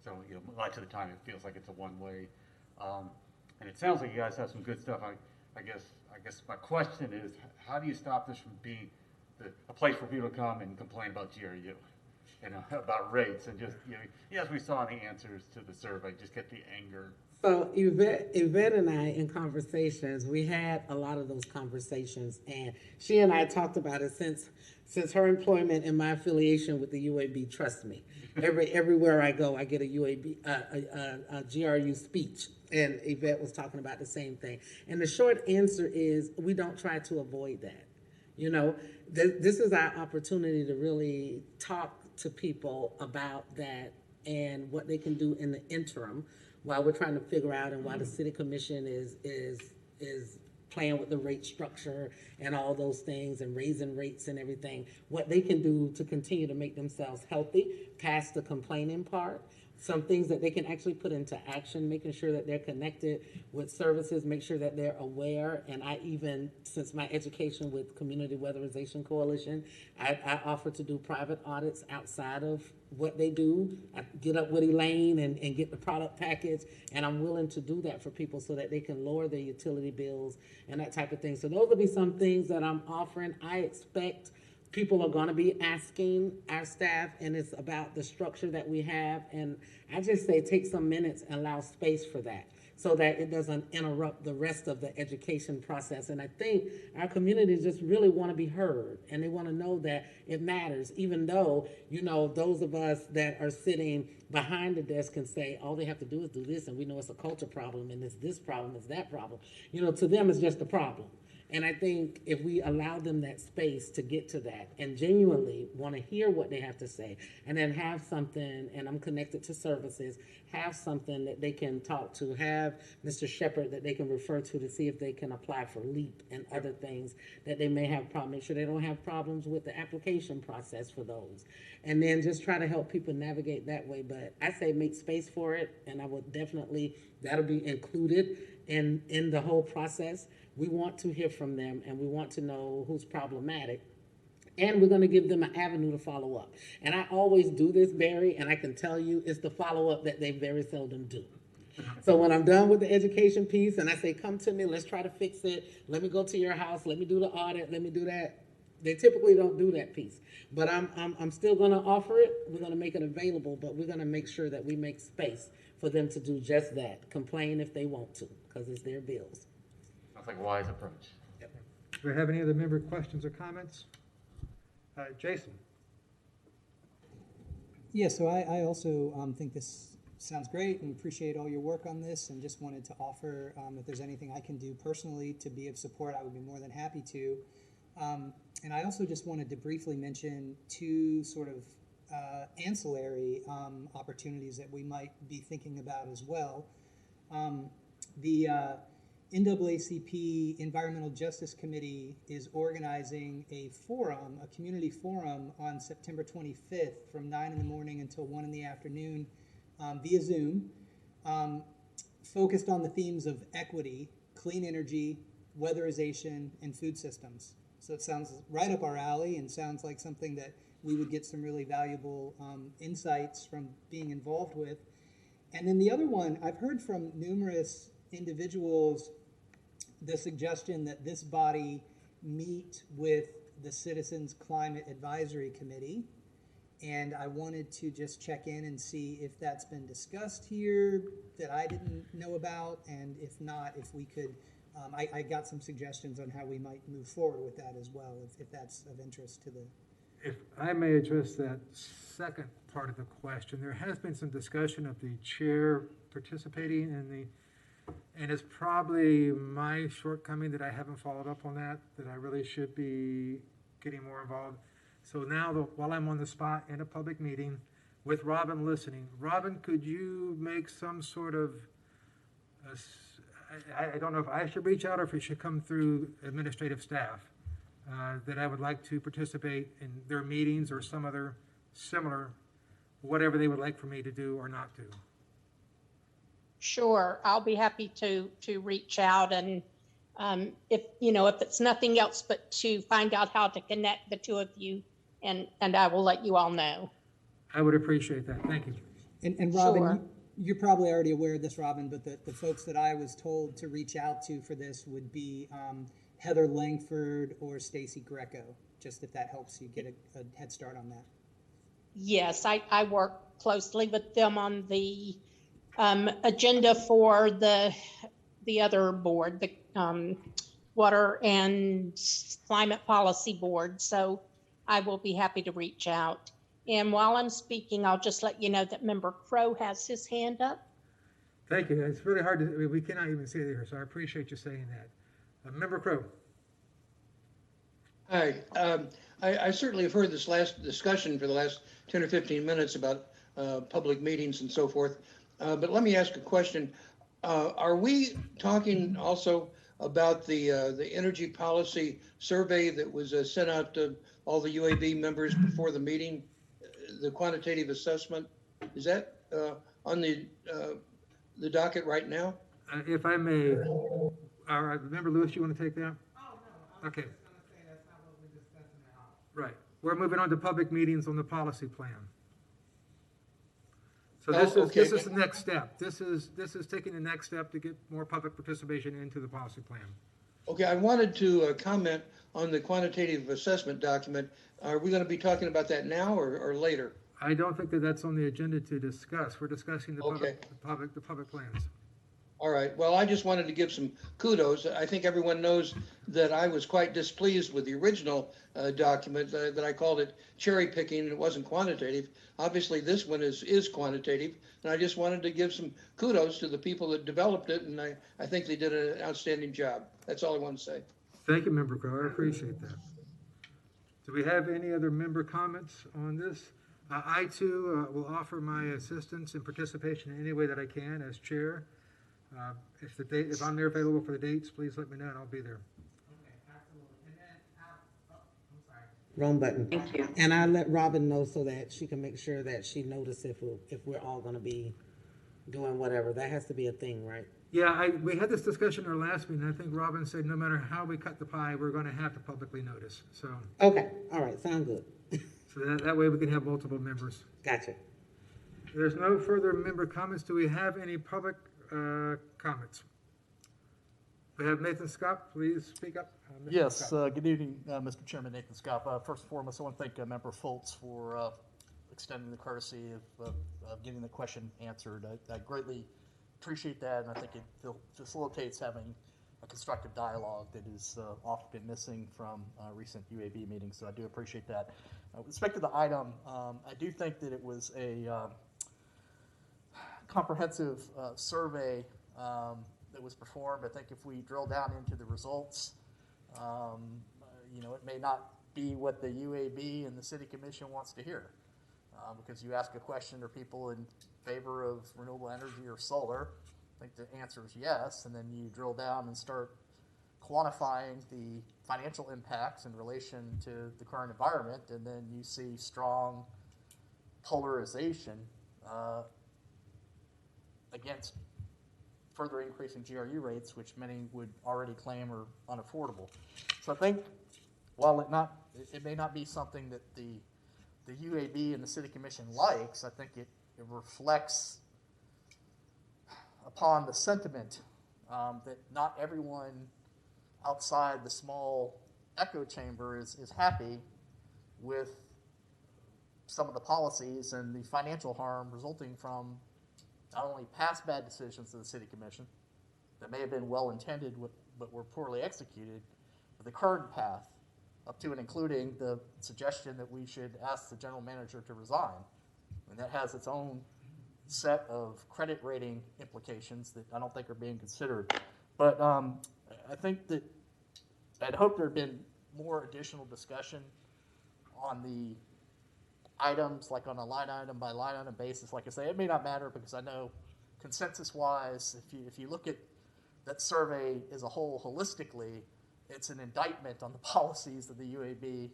So, much of the time it feels like it's a one-way, and it sounds like you guys have some good stuff. I guess my question is, how do you stop this from being a place for people to come and complain about GRU? and about rates and just, yes, we saw the answers to the survey, just get the anger. So Yvette and I in conversations, we had a lot of those conversations, and she and I talked about it since her employment and my affiliation with the UAB. Trust me, everywhere I go, I get a UAB, a GRU speech, and Yvette was talking about the same thing. And the short answer is we don't try to avoid that. This is our opportunity to really talk to people about that and what they can do in the interim while we're trying to figure out, and why the city commission is playing with the rate structure and all those things and raising rates and everything, what they can do to continue to make themselves healthy past the complaining part. Some things that they can actually put into action, making sure that they're connected with services, make sure that they're aware. And I even, since my education with Community Weatherization Coalition, I offer to do private audits outside of what they do. I get up with Elaine and get the product package, and I'm willing to do that for people so that they can lower their utility bills and that type of thing. So those will be some things that I'm offering. I expect people are going to be asking our staff, and it's about the structure that we have. And I just say take some minutes and allow space for that so that it doesn't interrupt the rest of the education process. And I think our communities just really want to be heard, and they want to know that it matters, even though, those of us that are sitting behind the desk can say, all they have to do is do this, and we know it's a culture problem, and it's this problem, it's that problem. To them, it's just a problem. And I think if we allow them that space to get to that and genuinely want to hear what they have to say, and then have something, and I'm connected to services, have something that they can talk to, have Mr. Shepherd that they can refer to see if they can apply for LEAP and other things that they may have problems, make sure they don't have problems with the application process for those. And then just try to help people navigate that way. But I say make space for it, and I will definitely, that'll be included in the whole process. We want to hear from them, and we want to know who's problematic, and we're going to give them an avenue to follow up. And I always do this, Barry, and I can tell you it's the follow-up that they very seldom do. So when I'm done with the education piece and I say, come to me, let's try to fix it, let me go to your house, let me do the audit, let me do that, they typically don't do that piece. But I'm still going to offer it. We're going to make it available, but we're going to make sure that we make space for them to do just that, complain if they want to, because it's their bills. Sounds like a wise approach. Do we have any other member questions or comments? Jason? Yeah, so I also think this sounds great and appreciate all your work on this, and just wanted to offer if there's anything I can do personally to be of support, I would be more than happy to. And I also just wanted to briefly mention two sort of ancillary opportunities that we might be thinking about as well. The NAACP Environmental Justice Committee is organizing a forum, a community forum on September 25th from 9 in the morning until 1 in the afternoon via Zoom, focused on the themes of equity, clean energy, weatherization, and food systems. So it sounds right up our alley and sounds like something that we would get some really valuable insights from being involved with. And then the other one, I've heard from numerous individuals the suggestion that this body meet with the Citizens Climate Advisory Committee. And I wanted to just check in and see if that's been discussed here that I didn't know about, and if not, if we could, I got some suggestions on how we might move forward with that as well, if that's of interest to the... If I may address that second part of the question, there has been some discussion of the chair participating in the, and it's probably my shortcoming that I haven't followed up on that I really should be getting more involved. So now, while I'm on the spot in a public meeting with Robin listening, Robin, could you make some sort of, I don't know if I should reach out or if it should come through administrative staff, that I would like to participate in their meetings or some other similar, whatever they would like for me to do or not do. Sure, I'll be happy to reach out, and if it's nothing else but to find out how to connect the two of you, and I will let you all know. I would appreciate that. Thank you. And Robin, Sure. You're probably already aware of this, Robin, but the folks that I was told to reach out to for this would be Heather Langford or Stacy Greco, just if that helps you get a head start on that. Yes, I work closely with them on the agenda for the other board, the Water and Climate Policy Board. So I will be happy to reach out. And while I'm speaking, I'll just let you know that Member Crow has his hand up. Thank you. It's really hard to, I mean, we cannot even see it here, so I appreciate you saying that. Member Crow. Hi, I certainly have heard this last discussion for the last 10 or 15 minutes about public meetings and so forth. But let me ask a question. Are we talking also about the energy policy survey that was sent out to all the UAB members before the meeting, the quantitative assessment? Is that on the docket right now? If I may, Member Lewis, you want to take that? Oh, no. Okay. I was just gonna say that's not what we're discussing at all. Right. We're moving on to public meetings on the policy plan. So Oh, this okay. is the next step. This is taking the next step to get more public participation into the policy plan. Okay, I wanted to comment on the quantitative assessment document. Are we going to be talking about that now or later? I don't think that that's on the agenda to discuss. We're discussing the Okay. public plans. All right. Well, I just wanted to give some kudos. I think everyone knows that I was quite displeased with the original document, that I called it cherry picking, and it wasn't quantitative. Obviously, this one is quantitative, and I just wanted to give some kudos to the people that developed it, and I think they did an outstanding job. That's all I want to say. Thank you, Member Crowe. I appreciate that. Do we have any other member comments on this? I too will offer my assistance and participation in any way that I can as chair. If I'm there available for the dates, please let me know and I'll be there. Okay, absolutely. And then, I'm sorry. Wrong button. Thank you. And I let Robin know so that she can make sure that she notices if we're all gonna be doing whatever. That has to be a thing, right? Yeah, we had this discussion in our last meeting. I think Robin said no matter how we cut the pie, we're going to have to publicly notice. So. Okay, all right, sound good. So that way we can have multiple members. Gotcha. There's no further member comments. Do we have any public comments? We have Nathan Scott. Please speak up. Mr. Yes, Scott. good evening, Mr. Chairman, Nathan Scott. First and foremost, I want to thank Member Foltz for extending the courtesy of getting the question answered. I greatly appreciate that, and I think it facilitates having a constructive dialogue that is often been missing from recent UAB meetings, so I do appreciate that. With respect to the item, I do think that it was a comprehensive survey that was performed. I think if we drill down into the results, it may not be what the UAB and the City Commission wants to hear. Because you ask a question, are people in favor of renewable energy or solar? I think the answer is yes, and then you drill down and start quantifying the financial impacts in relation to the current environment, and then you see strong polarization against further increasing GRU rates, which many would already claim are unaffordable. So I think while it may not be something that the UAB and the City Commission likes, I think it reflects upon the sentiment that not everyone outside the small echo chamber is happy with some of the policies and the financial harm resulting from not only past bad decisions of the City Commission that may have been well-intended but were poorly executed, but the current path up to and including the suggestion that we should ask the general manager to resign. And that has its own set of credit rating implications that I don't think are being considered. But I think that I'd hope there had been more additional discussion on the items, like on a line item by line item basis. Like I say, it may not matter because I know consensus-wise, if you look at that survey as a whole holistically, it's an indictment on the policies of the UAB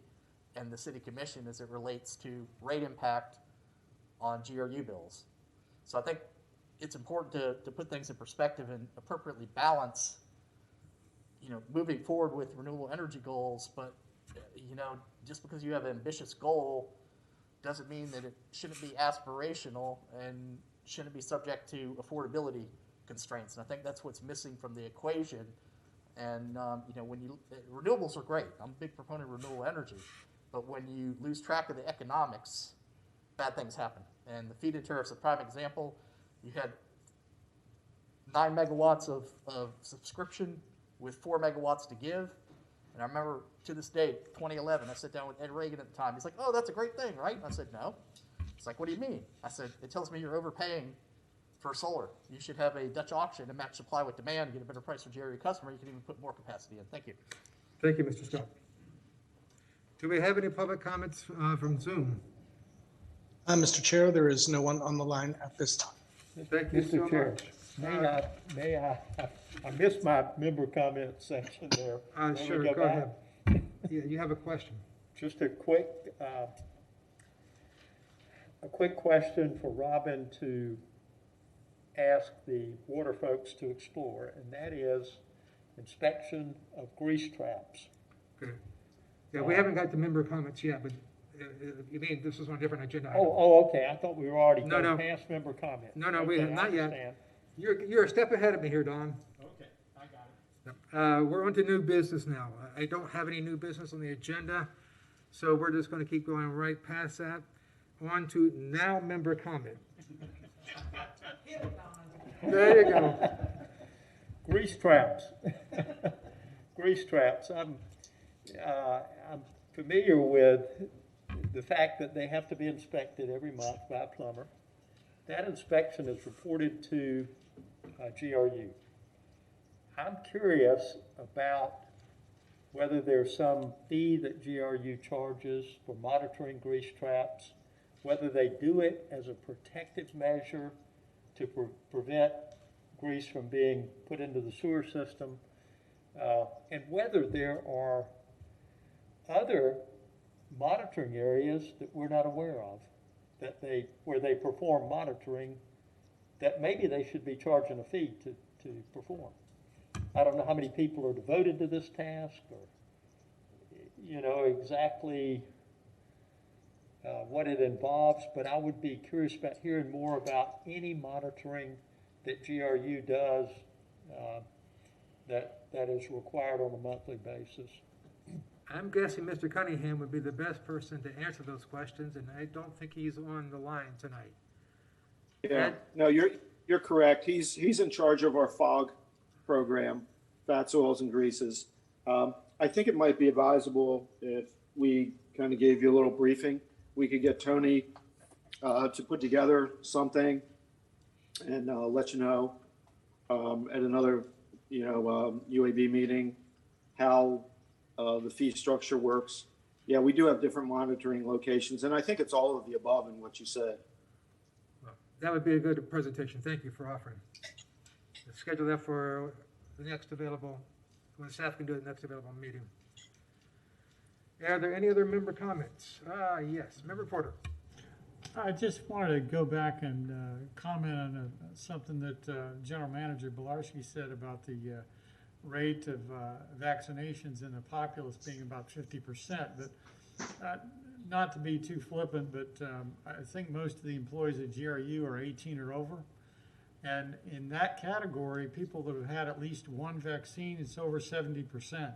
and the City Commission as it relates to rate impact on GRU bills. So I think it's important to put things in perspective and appropriately balance, moving forward with renewable energy goals, but, just because you have an ambitious goal doesn't mean that it shouldn't be aspirational and shouldn't be subject to affordability constraints. And I think that's what's missing from the equation. And, renewables are great. I'm a big proponent of renewable energy. But when you lose track of the economics bad things happen. And the feed-in tariff's a prime example. You had 9 megawatts of subscription with 4 megawatts to give. And I remember to this day, 2011, I sat down with Ed Reagan at the time. He's like, oh, that's a great thing, right? And I said, no. He's like, what do you mean? I said, it tells me you're overpaying for solar. You should have a Dutch auction to match supply with demand and get a better price for GRU customer. You can even put more capacity in. Thank you. Thank you, Mr. Scott. Do we have any public comments from Zoom? Mr. Chair, there is no one on the line at this time. Thank you so Mr. Chair, much. may I missed my member comment section there. May we Sure, go back? ahead. Yeah, you have a question. Just a quick question for Robin to ask the water folks to explore, and that is inspection of grease traps. Good. Yeah, we haven't got the member comments yet, but you mean this is on a different agenda item? Oh, okay. I thought we were already No, going no. past member comments. No, we Okay, have I not yet. understand. You're a step ahead of me here, Don. Okay, I got it. We're on to new business now. I don't have any new business on the agenda, so we're just going to keep going right past that. On to now member comment. There you go. Grease traps. Grease traps. I'm familiar with the fact that they have to be inspected every month by a plumber. That inspection is reported to GRU. I'm curious about whether there's some fee that GRU charges for monitoring grease traps, whether they do it as a protective measure to prevent grease from being put into the sewer system, and whether there are other monitoring areas that we're not aware of, where they perform monitoring, that maybe they should be charging a fee to perform. I don't know how many people are devoted to this task, or exactly what it involves, but I would be curious about hearing more about any monitoring that GRU does that is required on a monthly basis. I'm guessing Mr. Cunningham would be the best person to answer those questions, and I don't think he's on the line tonight. Yeah, Ed? no, you're correct. He's in charge of our FOG program, fats, oils, and greases. I think it might be advisable if we kind of gave you a little briefing. We could get Tony to put together something and let you know at another, UAB meeting how the fee structure works. Yeah, we do have different monitoring locations, and I think it's all of the above in what you said. Well, that would be a good presentation. Thank you for offering. Let's schedule that for the next available, when staff can do the next available meeting. Are there any other member comments? Yes, Member Porter. I just wanted to go back and comment on something that General Manager Belarski said about the rate of vaccinations in the populace being about 50%. But not to be too flippant, but I think most of the employees at GRU are 18 or over. And in that category, people that have had at least one vaccine, it's over 70%.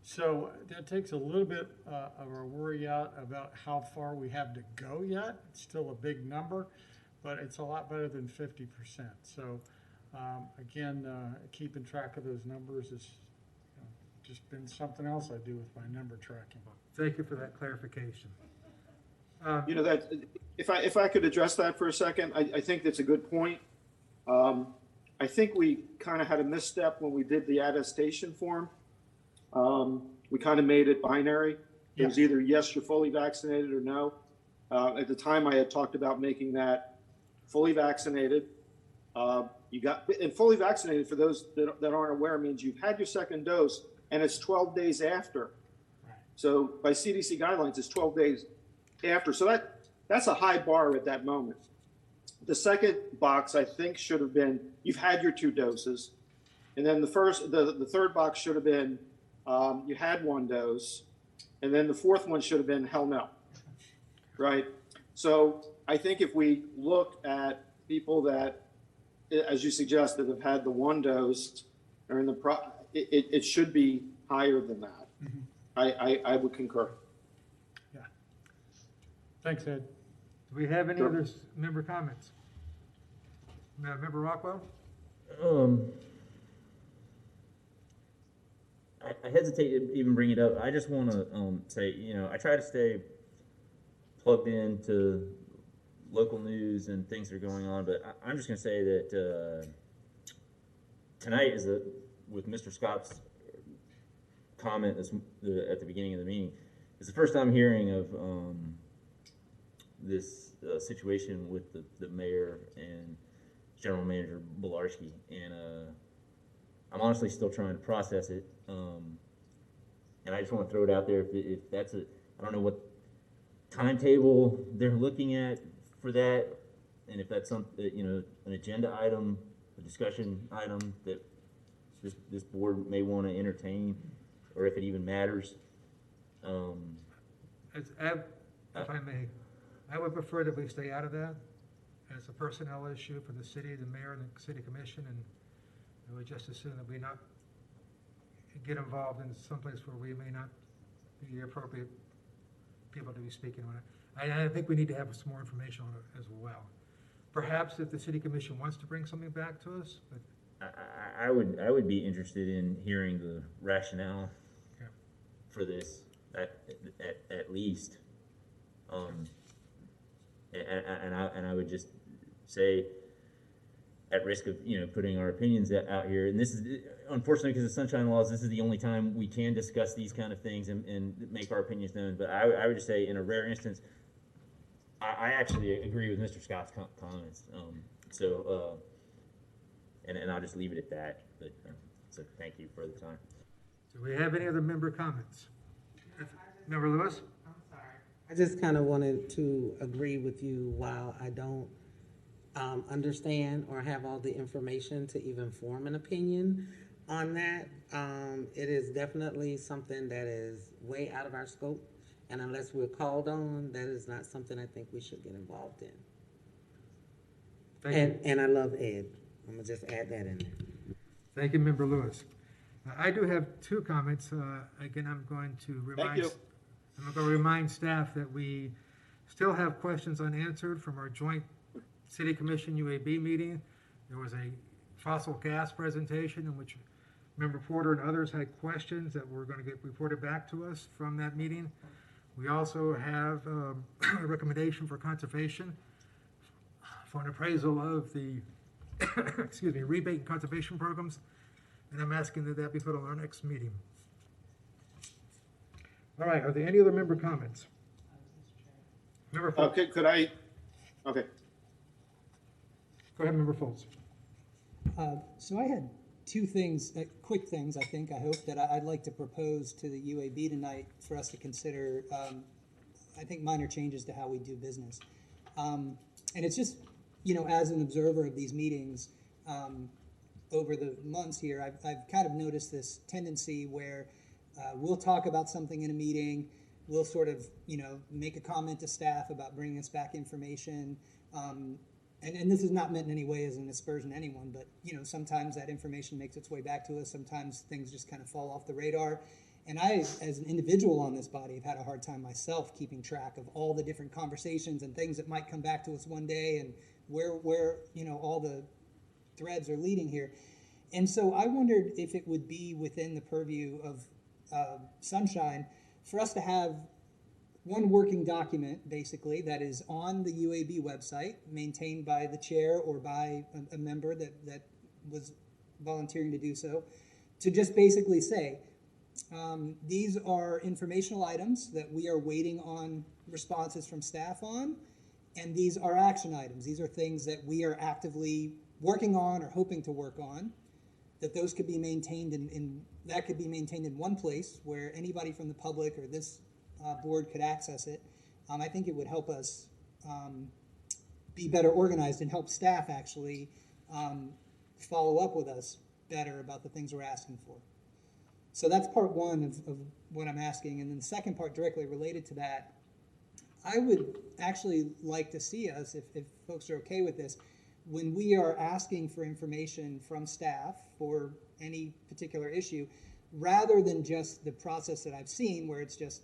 So that takes a little bit of our worry out about how far we have to go yet. It's still a big number, but it's a lot better than 50%. So again, keeping track of those numbers is just been something else I do with my number tracking. Thank you for that clarification. That if I could address that for a second, I think that's a good point. I think we kind of had a misstep when we did the attestation form. We kind of made it binary. It was either yes, you're fully vaccinated, or no. At the time, I had talked about making that fully vaccinated. And fully vaccinated, for those that aren't aware, means you've had your second dose and it's 12 days after. Right. So by CDC guidelines, it's 12 days after. So that's a high bar at that moment. The second box, I think, should have been you've had your 2 doses. And then the third box should have been you had 1 dose. And then the fourth one should have been hell no. Right? So I think if we look at people that, as you suggested, have had the 1 dose, or in the it should be higher than that. Mm-hmm. I would concur. Yeah. Thanks, Ed. Do we have any Sure. other member comments? Member Rockwell? I hesitate to even bring it up. I just want to say, I try to stay plugged into local news and things that are going on, but I'm just going to say that tonight is with Mr. Scott's comment at the beginning of the meeting, it's the first time hearing of this situation with the mayor and General Manager Bilarski, and I'm honestly still trying to process it. And I just want to throw it out there if that's I don't know what timetable they're looking at for that, and if that's an agenda item, a discussion item that this board may want to entertain, or if it even matters. If I may, I would prefer that we stay out of that as a personnel issue for the city, the mayor, and the city commission, and I would just assume that we not get involved in someplace where we may not be the appropriate people to be speaking on it. I think we need to have some more information on it as well. Perhaps if the city commission wants to bring something back to us, but I would be interested in hearing the rationale for this at least, and I would just say, at risk of putting our opinions out here, and this is unfortunately because of sunshine laws, this is the only time we can discuss these kind of things and make our opinions known. But I would just say, in a rare instance, I actually agree with Mr. Scott's comments. And I'll just leave it at that. But so thank you for the time. do we have any other member comments? Member Lewis? I'm sorry. I just kind of wanted to agree with you. While I don't understand or have all the information to even form an opinion on that, it is definitely something that is way out of our scope. And unless we're called on, that is not something I think we should get involved in. Thank you. And I love Ed. I'm gonna just add that in there. Thank you, Member Lewis. I do have two comments. Again, I'm going to remind staff that we still have questions unanswered from our joint City Commission UAB meeting. There was a fossil gas presentation in which Member Porter and others had questions that were going to get reported back to us from that meeting. We also have a recommendation for conservation for an appraisal of the rebate and conservation programs, and I'm asking that that be put on our next meeting. All right, are there any other member comments? Member Foltz. Okay, could I? Okay. Go ahead, Member Foltz. So I had two things, quick things, I think, I hope, that I'd like to propose to the UAB tonight for us to consider. I think minor changes to how we do business. And it's just, as an observer of these meetings, over the months here, I've kind of noticed this tendency where we'll talk about something in a meeting, we'll sort of, make a comment to staff about bringing us back information. And this is not meant in any way as an aspersion to anyone, but, sometimes that information makes its way back to us. Sometimes things just kind of fall off the radar. And I, as an individual on this body, have had a hard time myself keeping track of all the different conversations and things that might come back to us one day and where all the threads are leading here. And so I wondered if it would be within the purview of Sunshine for us to have one working document, basically, that is on the UAB website, maintained by the chair or by a member that was volunteering to do so, to just basically say, these are informational items that we are waiting on responses from staff on, and these are action items. These are things that we are actively working on or hoping to work on, that those could be maintained that could be maintained in one place where anybody from the public or this board could access it. I think it would help us be better organized and help staff actually follow up with us better about the things we're asking for. So that's part one of what I'm asking. And then the second part directly related to that, I would actually like to see us, if folks are okay with this, when we are asking for information from staff for any particular issue, rather than just the process that I've seen where it's just,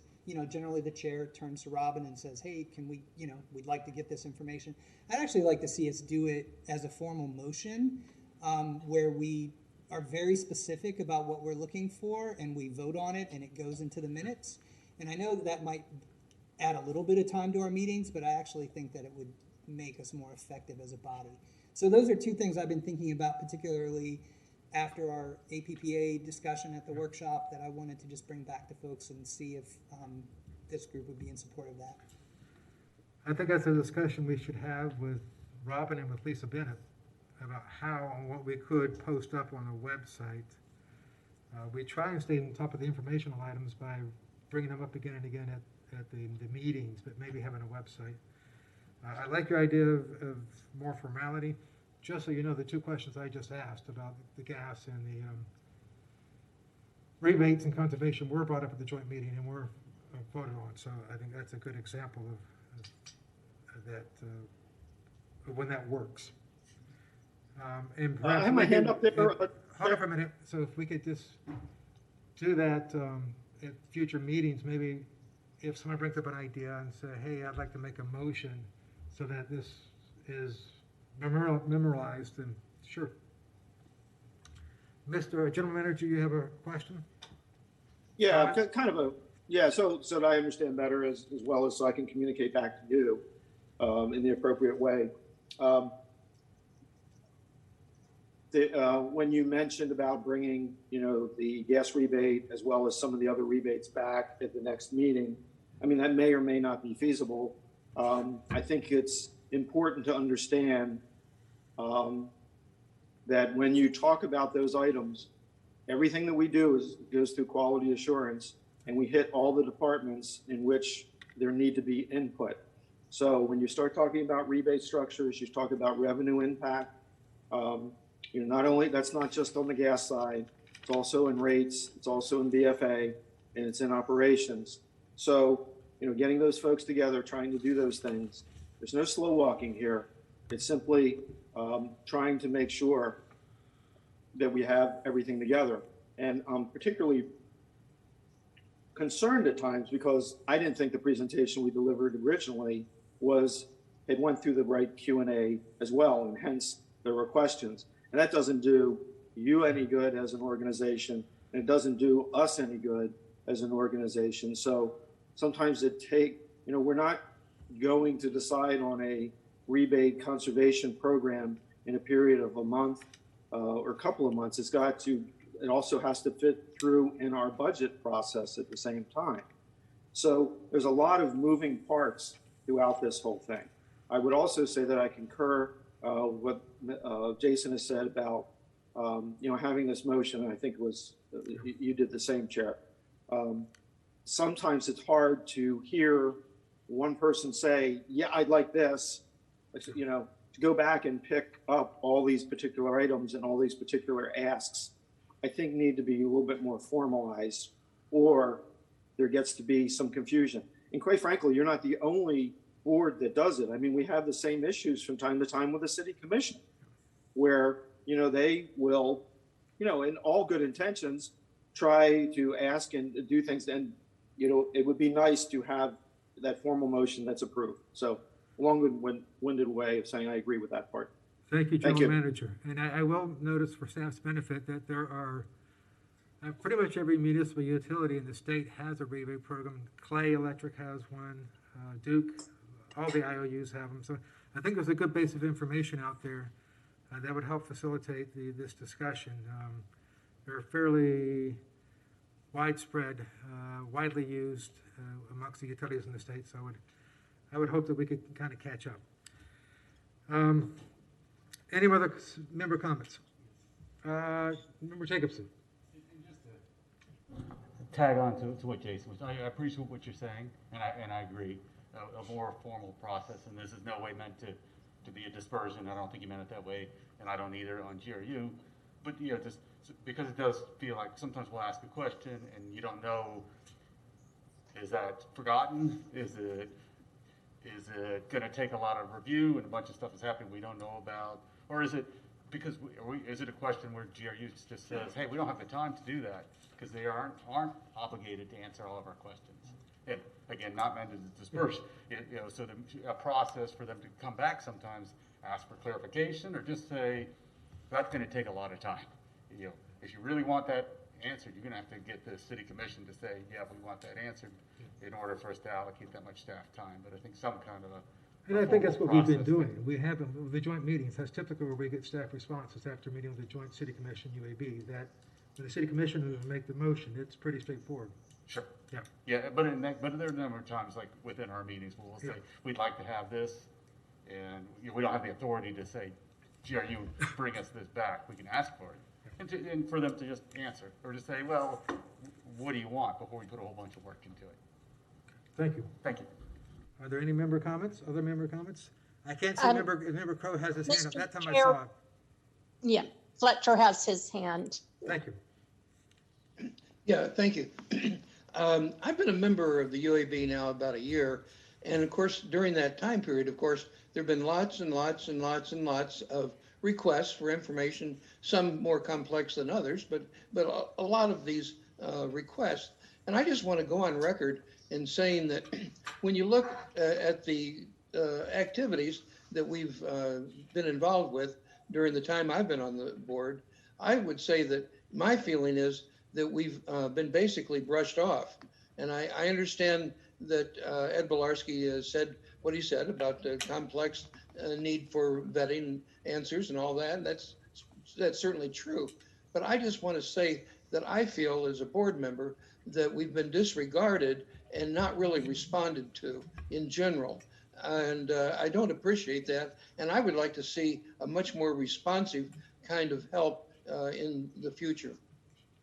generally the chair turns to Robin and says, hey, can we, we'd like to get this information. I'd actually like to see us do it as a formal motion where we are very specific about what we're looking for and we vote on it and it goes into the minutes. And I know that might add a little bit of time to our meetings, but I actually think that it would make us more effective as a body. So those are two things I've been thinking about, particularly after our APPA discussion at the workshop, that I wanted to just bring back to folks and see if this group would be in support of that. I think that's a discussion we should have with Robin and with Lisa Bennett about how and what we could post up on the website. We try and stay on top of the informational items by bringing them up again and again at the meetings, but maybe having a website. I like your idea of more formality. Just so you know, the two questions I just asked about the gas and the rebates and conservation were brought up at the joint meeting and were voted on. So I think that's a good example of that, when that works. And I have my hand up there. Hold on for a minute. So if we could just do that at future meetings, maybe if someone brings up an idea and say, hey, I'd like to make a motion so that this is memorialized, and sure. Mr. General Manager, you have a question? Yeah, kind of so that I understand better as well as so I can communicate back to you in the appropriate way. When you mentioned about bringing, the gas rebate as well as some of the other rebates back at the next meeting, I mean, that may or may not be feasible. I think it's important to understand that when you talk about those items, everything that we do goes through quality assurance, and we hit all the departments in which there need to be input. So when you start talking about rebate structures, you talk about revenue impact. Not only, that's not just on the gas side, it's also in rates, it's also in BFA, and it's in operations. So, getting those folks together, trying to do those things, there's no slow walking here. It's simply trying to make sure that we have everything together. And I'm particularly concerned at times because I didn't think the presentation we delivered originally it went through the right Q&A as well, and hence there were questions. And that doesn't do you any good as an organization, and it doesn't do us any good as an organization. So sometimes we're not going to decide on a rebate conservation program in a period of a month or a couple of months. It also has to fit through in our budget process at the same time. So there's a lot of moving parts throughout this whole thing. I would also say that I concur what Jason has said about having this motion, and I think it was you did the same, Chair. Sometimes it's hard to hear one person say, yeah, I'd like this, to go back and pick up all these particular items and all these particular asks, I think need to be a little bit more formalized, or there gets to be some confusion. And quite frankly, you're not the only board that does it. I mean, we have the same issues from time to time with the city commission, where, they will, in all good intentions, try to ask and do things. And, it would be nice to have that formal motion that's approved. So long-winded way of saying I agree with that part. Thank you, General Manager. And I will notice for staff's benefit that there are pretty much every municipal utility in the state has a rebate program. Clay Electric has one, Duke, all the IOUs have them. So I think there's a good base of information out there that would help facilitate this discussion. They're fairly widespread, widely used amongst the utilities in the state. So I would hope that we could kind of catch up. Any other member comments? Member Jacobson. Tag on to what Jason was. I appreciate what you're saying, and I agree. A more formal process, and this is no way meant to be a dispersion. I don't think you meant it that way, and I don't either on GRU. But just because it does feel like sometimes we'll ask a question and you don't know, is that forgotten? Is it going to take a lot of review and a bunch of stuff is happening we don't know about? Or is it because is it a question where GRU just says, hey, we don't have the time to do that because they aren't obligated to answer all of our questions? And again, not meant to disperse, so a process for them to come back sometimes, ask for clarification, or just say, that's gonna take a lot of time. If you really want that answered, you're gonna have to get the city commission to say, yeah, we want that answered in order for us to allocate that much staff time. But I think some kind of And I think that's what we've been process. doing. We have, the joint meetings, that's typically where we get staff responses after meeting with the joint city commission, UAB, that when the city commissioners make the motion, it's pretty straightforward. Sure. Yeah. Yeah, but there are a number of times, like within our meetings, we'll say, Yeah. we'd like to have this, and we don't have the authority to say, GRU, bring us this back. We can ask for it. And for them to just answer, or to say, well, what do you want, before we put a whole bunch of work into it. Thank you. Thank you. Are there any member comments, other member comments? I can't see member Crowe has his hand up. Mr. That time I Chair. saw it. Yeah, Fletcher has his hand. Thank you. Yeah, thank you. I've been a member of the UAB now about a year. And of course, during that time period, of course, there have been lots and lots and lots and lots of requests for information, some more complex than others, but a lot of these requests. And I just want to go on record in saying that when you look at the activities that we've been involved with during the time I've been on the board, I would say that my feeling is that we've been basically brushed off. And I understand that Ed Bilarski has said what he said about the complex need for vetting answers and all that. And that's certainly true. But I just want to say that I feel as a board member that we've been disregarded and not really responded to in general. And I don't appreciate that. And I would like to see a much more responsive kind of help in the future.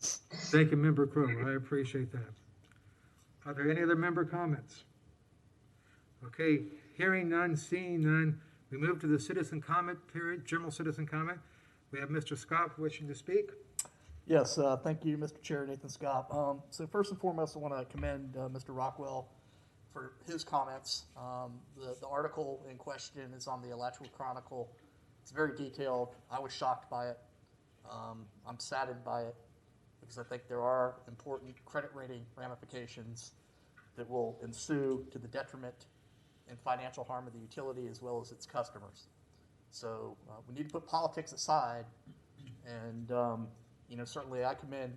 Thank you, member Crowe. I appreciate that. Are there any other member comments? Okay, hearing none, seeing none, we move to the citizen comment period, general citizen comment. We have Mr. Scott wishing to speak. Yes, thank you, Mr. Chair, Nathan Scott. So first and foremost, I want to commend Mr. Rockwell for his comments. The article in question is on the Alachua Chronicle. It's very detailed. I was shocked by it. I'm saddened by it because I think there are important credit rating ramifications that will ensue to the detriment and financial harm of the utility as well as its customers. So we need to put politics aside, and certainly I commend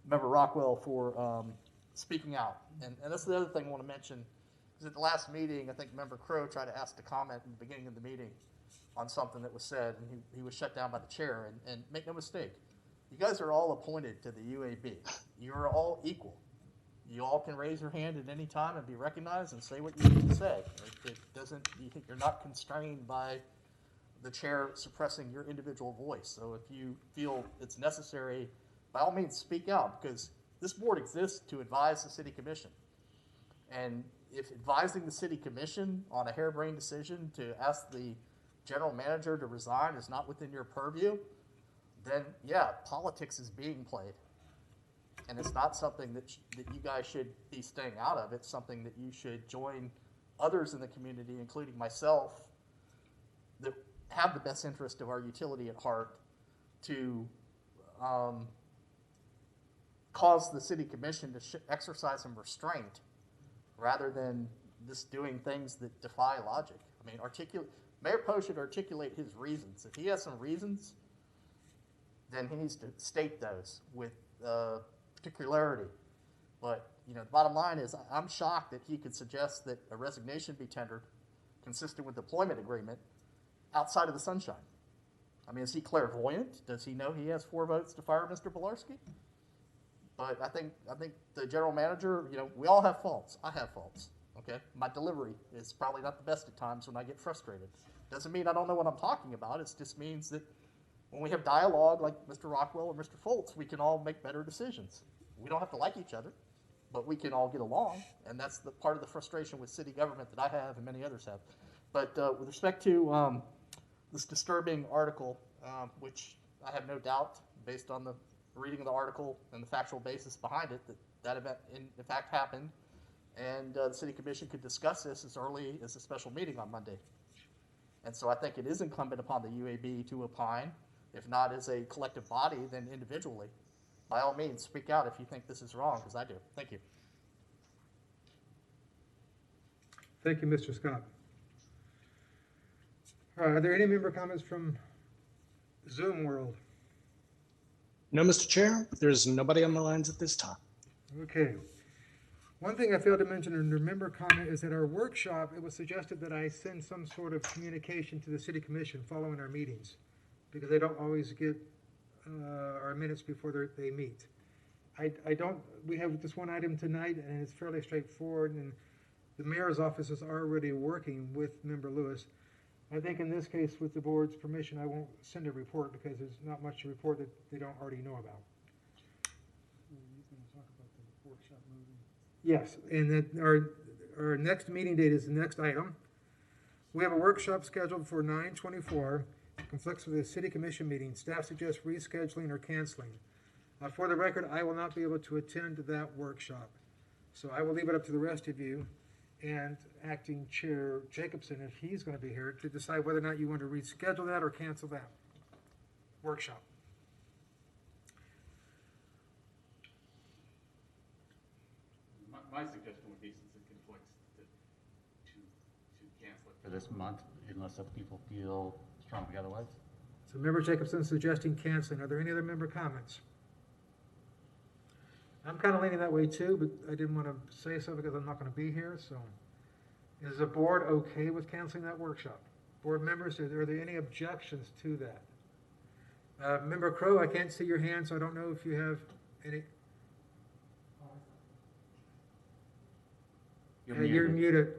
Member Rockwell for speaking out. And that's the other thing I want to mention, because at the last meeting, I think Member Crowe tried to ask to comment in the beginning of the meeting on something that was said, and he was shut down by the chair. And make no mistake, you guys are all appointed to the UAB. You're all equal. You all can raise your hand at any time and be recognized and say what you need to say. You're not constrained by the chair suppressing your individual voice. So if you feel it's necessary, by all means speak out, because this board exists to advise the city commission. And if advising the city commission on a harebrained decision to ask the general manager to resign is not within your purview, then yeah, politics is being played. And it's not something that you guys should be staying out of. It's something that you should join others in the community, including myself, that have the best interest of our utility at heart, to cause the city commission to exercise some restraint rather than just doing things that defy logic. I mean, Mayor Poe should articulate his reasons. If he has some reasons, then he needs to state those with particularity. But the bottom line is, I'm shocked that he could suggest that a resignation be tendered consistent with the employment agreement outside of the sunshine. I mean, is he clairvoyant? Does he know he has 4 votes to fire Mr. Bilarski? But I think the general manager, we all have faults. I have faults. Okay, my delivery is probably not the best at times when I get frustrated. Doesn't mean I don't know what I'm talking about. It just means that when we have dialogue like Mr. Rockwell or Mr. Foltz, we can all make better decisions. We don't have to like each other, but we can all get along, and that's the part of the frustration with city government that I have and many others have. But with respect to this disturbing article, which I have no doubt, based on the reading of the article and the factual basis behind it, that event in fact happened, and the city commission could discuss this as early as a special meeting on Monday. And so I think it is incumbent upon the UAB to opine, if not as a collective body, then individually. By all means, speak out if you think this is wrong, because I do. Thank you. Thank you, Mr. Scott. All right, are there any member comments from Zoom world? No, Mr. Chair, there's nobody on the lines at this time. Okay. One thing I failed to mention in the member comment is that our workshop, it was suggested that I send some sort of communication to the city commission following our meetings, because they don't always get our minutes before they meet. I don't, we have this one item tonight, and it's fairly straightforward, and the mayor's office is already working with Member Lewis. I think in this case, with the board's permission, I won't send a report because there's not much to report that they don't already know about. Yes, and that our next meeting date is the next item. We have a workshop scheduled for 9/24. Conflicts with the city commission meeting. Staff suggests rescheduling or canceling. For the record, I will not be able to attend that workshop. So I will leave it up to the rest of you and Acting Chair Jacobson, if he's going to be here, to decide whether or not you want to reschedule that or cancel that workshop. My suggestion would be, since it conflicts, to cancel it for this month, unless some people feel strongly otherwise. So Member Jacobson suggesting canceling. Are there any other member comments? I'm kind of leaning that way too, but I didn't want to say so because I'm not going to be here. So is the board okay with canceling that workshop? Board members, are there any objections to that? Member Crow, I can't see your hand, so I don't know if you have any. You're muted.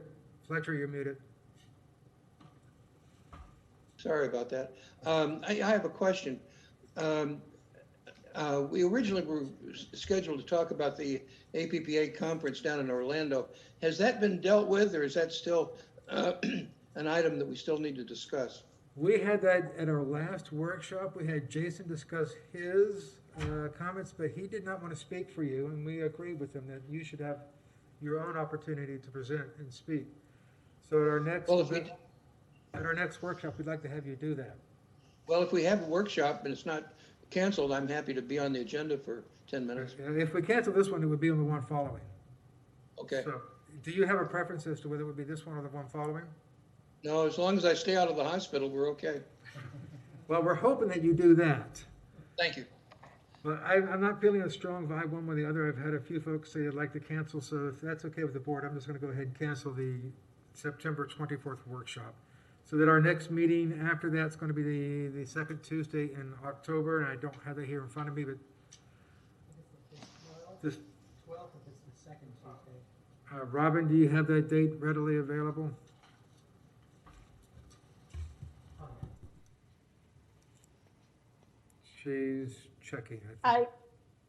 Fletcher, you're muted. Sorry about that. I have a question. We originally were scheduled to talk about the APPA conference down in Orlando. Has that been dealt with, or is that still an item that we still need to discuss? We had that at our last workshop. We had Jason discuss his comments, but he did not want to speak for you, and we agreed with him that you should have your own opportunity to present and speak. So at our next workshop, we'd like to have you do that. Well, if we have a workshop and it's not canceled, I'm happy to be on the agenda for 10 minutes. If we cancel this one, it would be on the one following. Okay. So do you have a preference as to whether it would be this one or the one following? No, as long as I stay out of the hospital, we're okay. Well, we're hoping that you do that. Thank you. But I'm not feeling a strong vibe one way or the other. I've had a few folks say they'd like to cancel, so if that's okay with the board, I'm just going to go ahead and cancel the September 24th workshop. So that our next meeting after that's going to be the second Tuesday in October, and I don't have that here in front of me, but this 12th if it's the second Tuesday. Robin, do you have that date readily available? She's checking.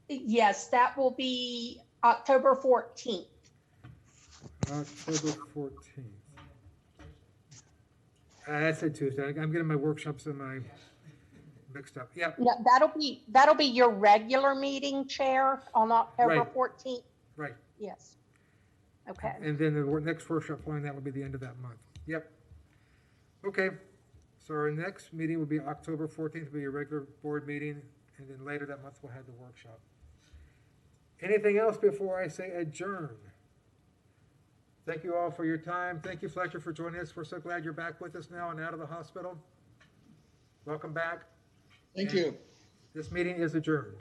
Yes, that will be October 14th. October 14th. That's a Tuesday. I'm getting my workshops and my mixed up. Yep. No, that'll be your regular meeting, Chair, on October Right. 14th. Right. Yes. Okay. And then the next workshop following that will be the end of that month. Yep. Okay. So our next meeting will be October 14th, will be your regular board meeting, and then later that month we'll have the workshop. Anything else before I say adjourn? Thank you all for your time. Thank you, Fletcher, for joining us. We're so glad you're back with us now and out of the hospital. Welcome back. Thank you. This meeting is adjourned.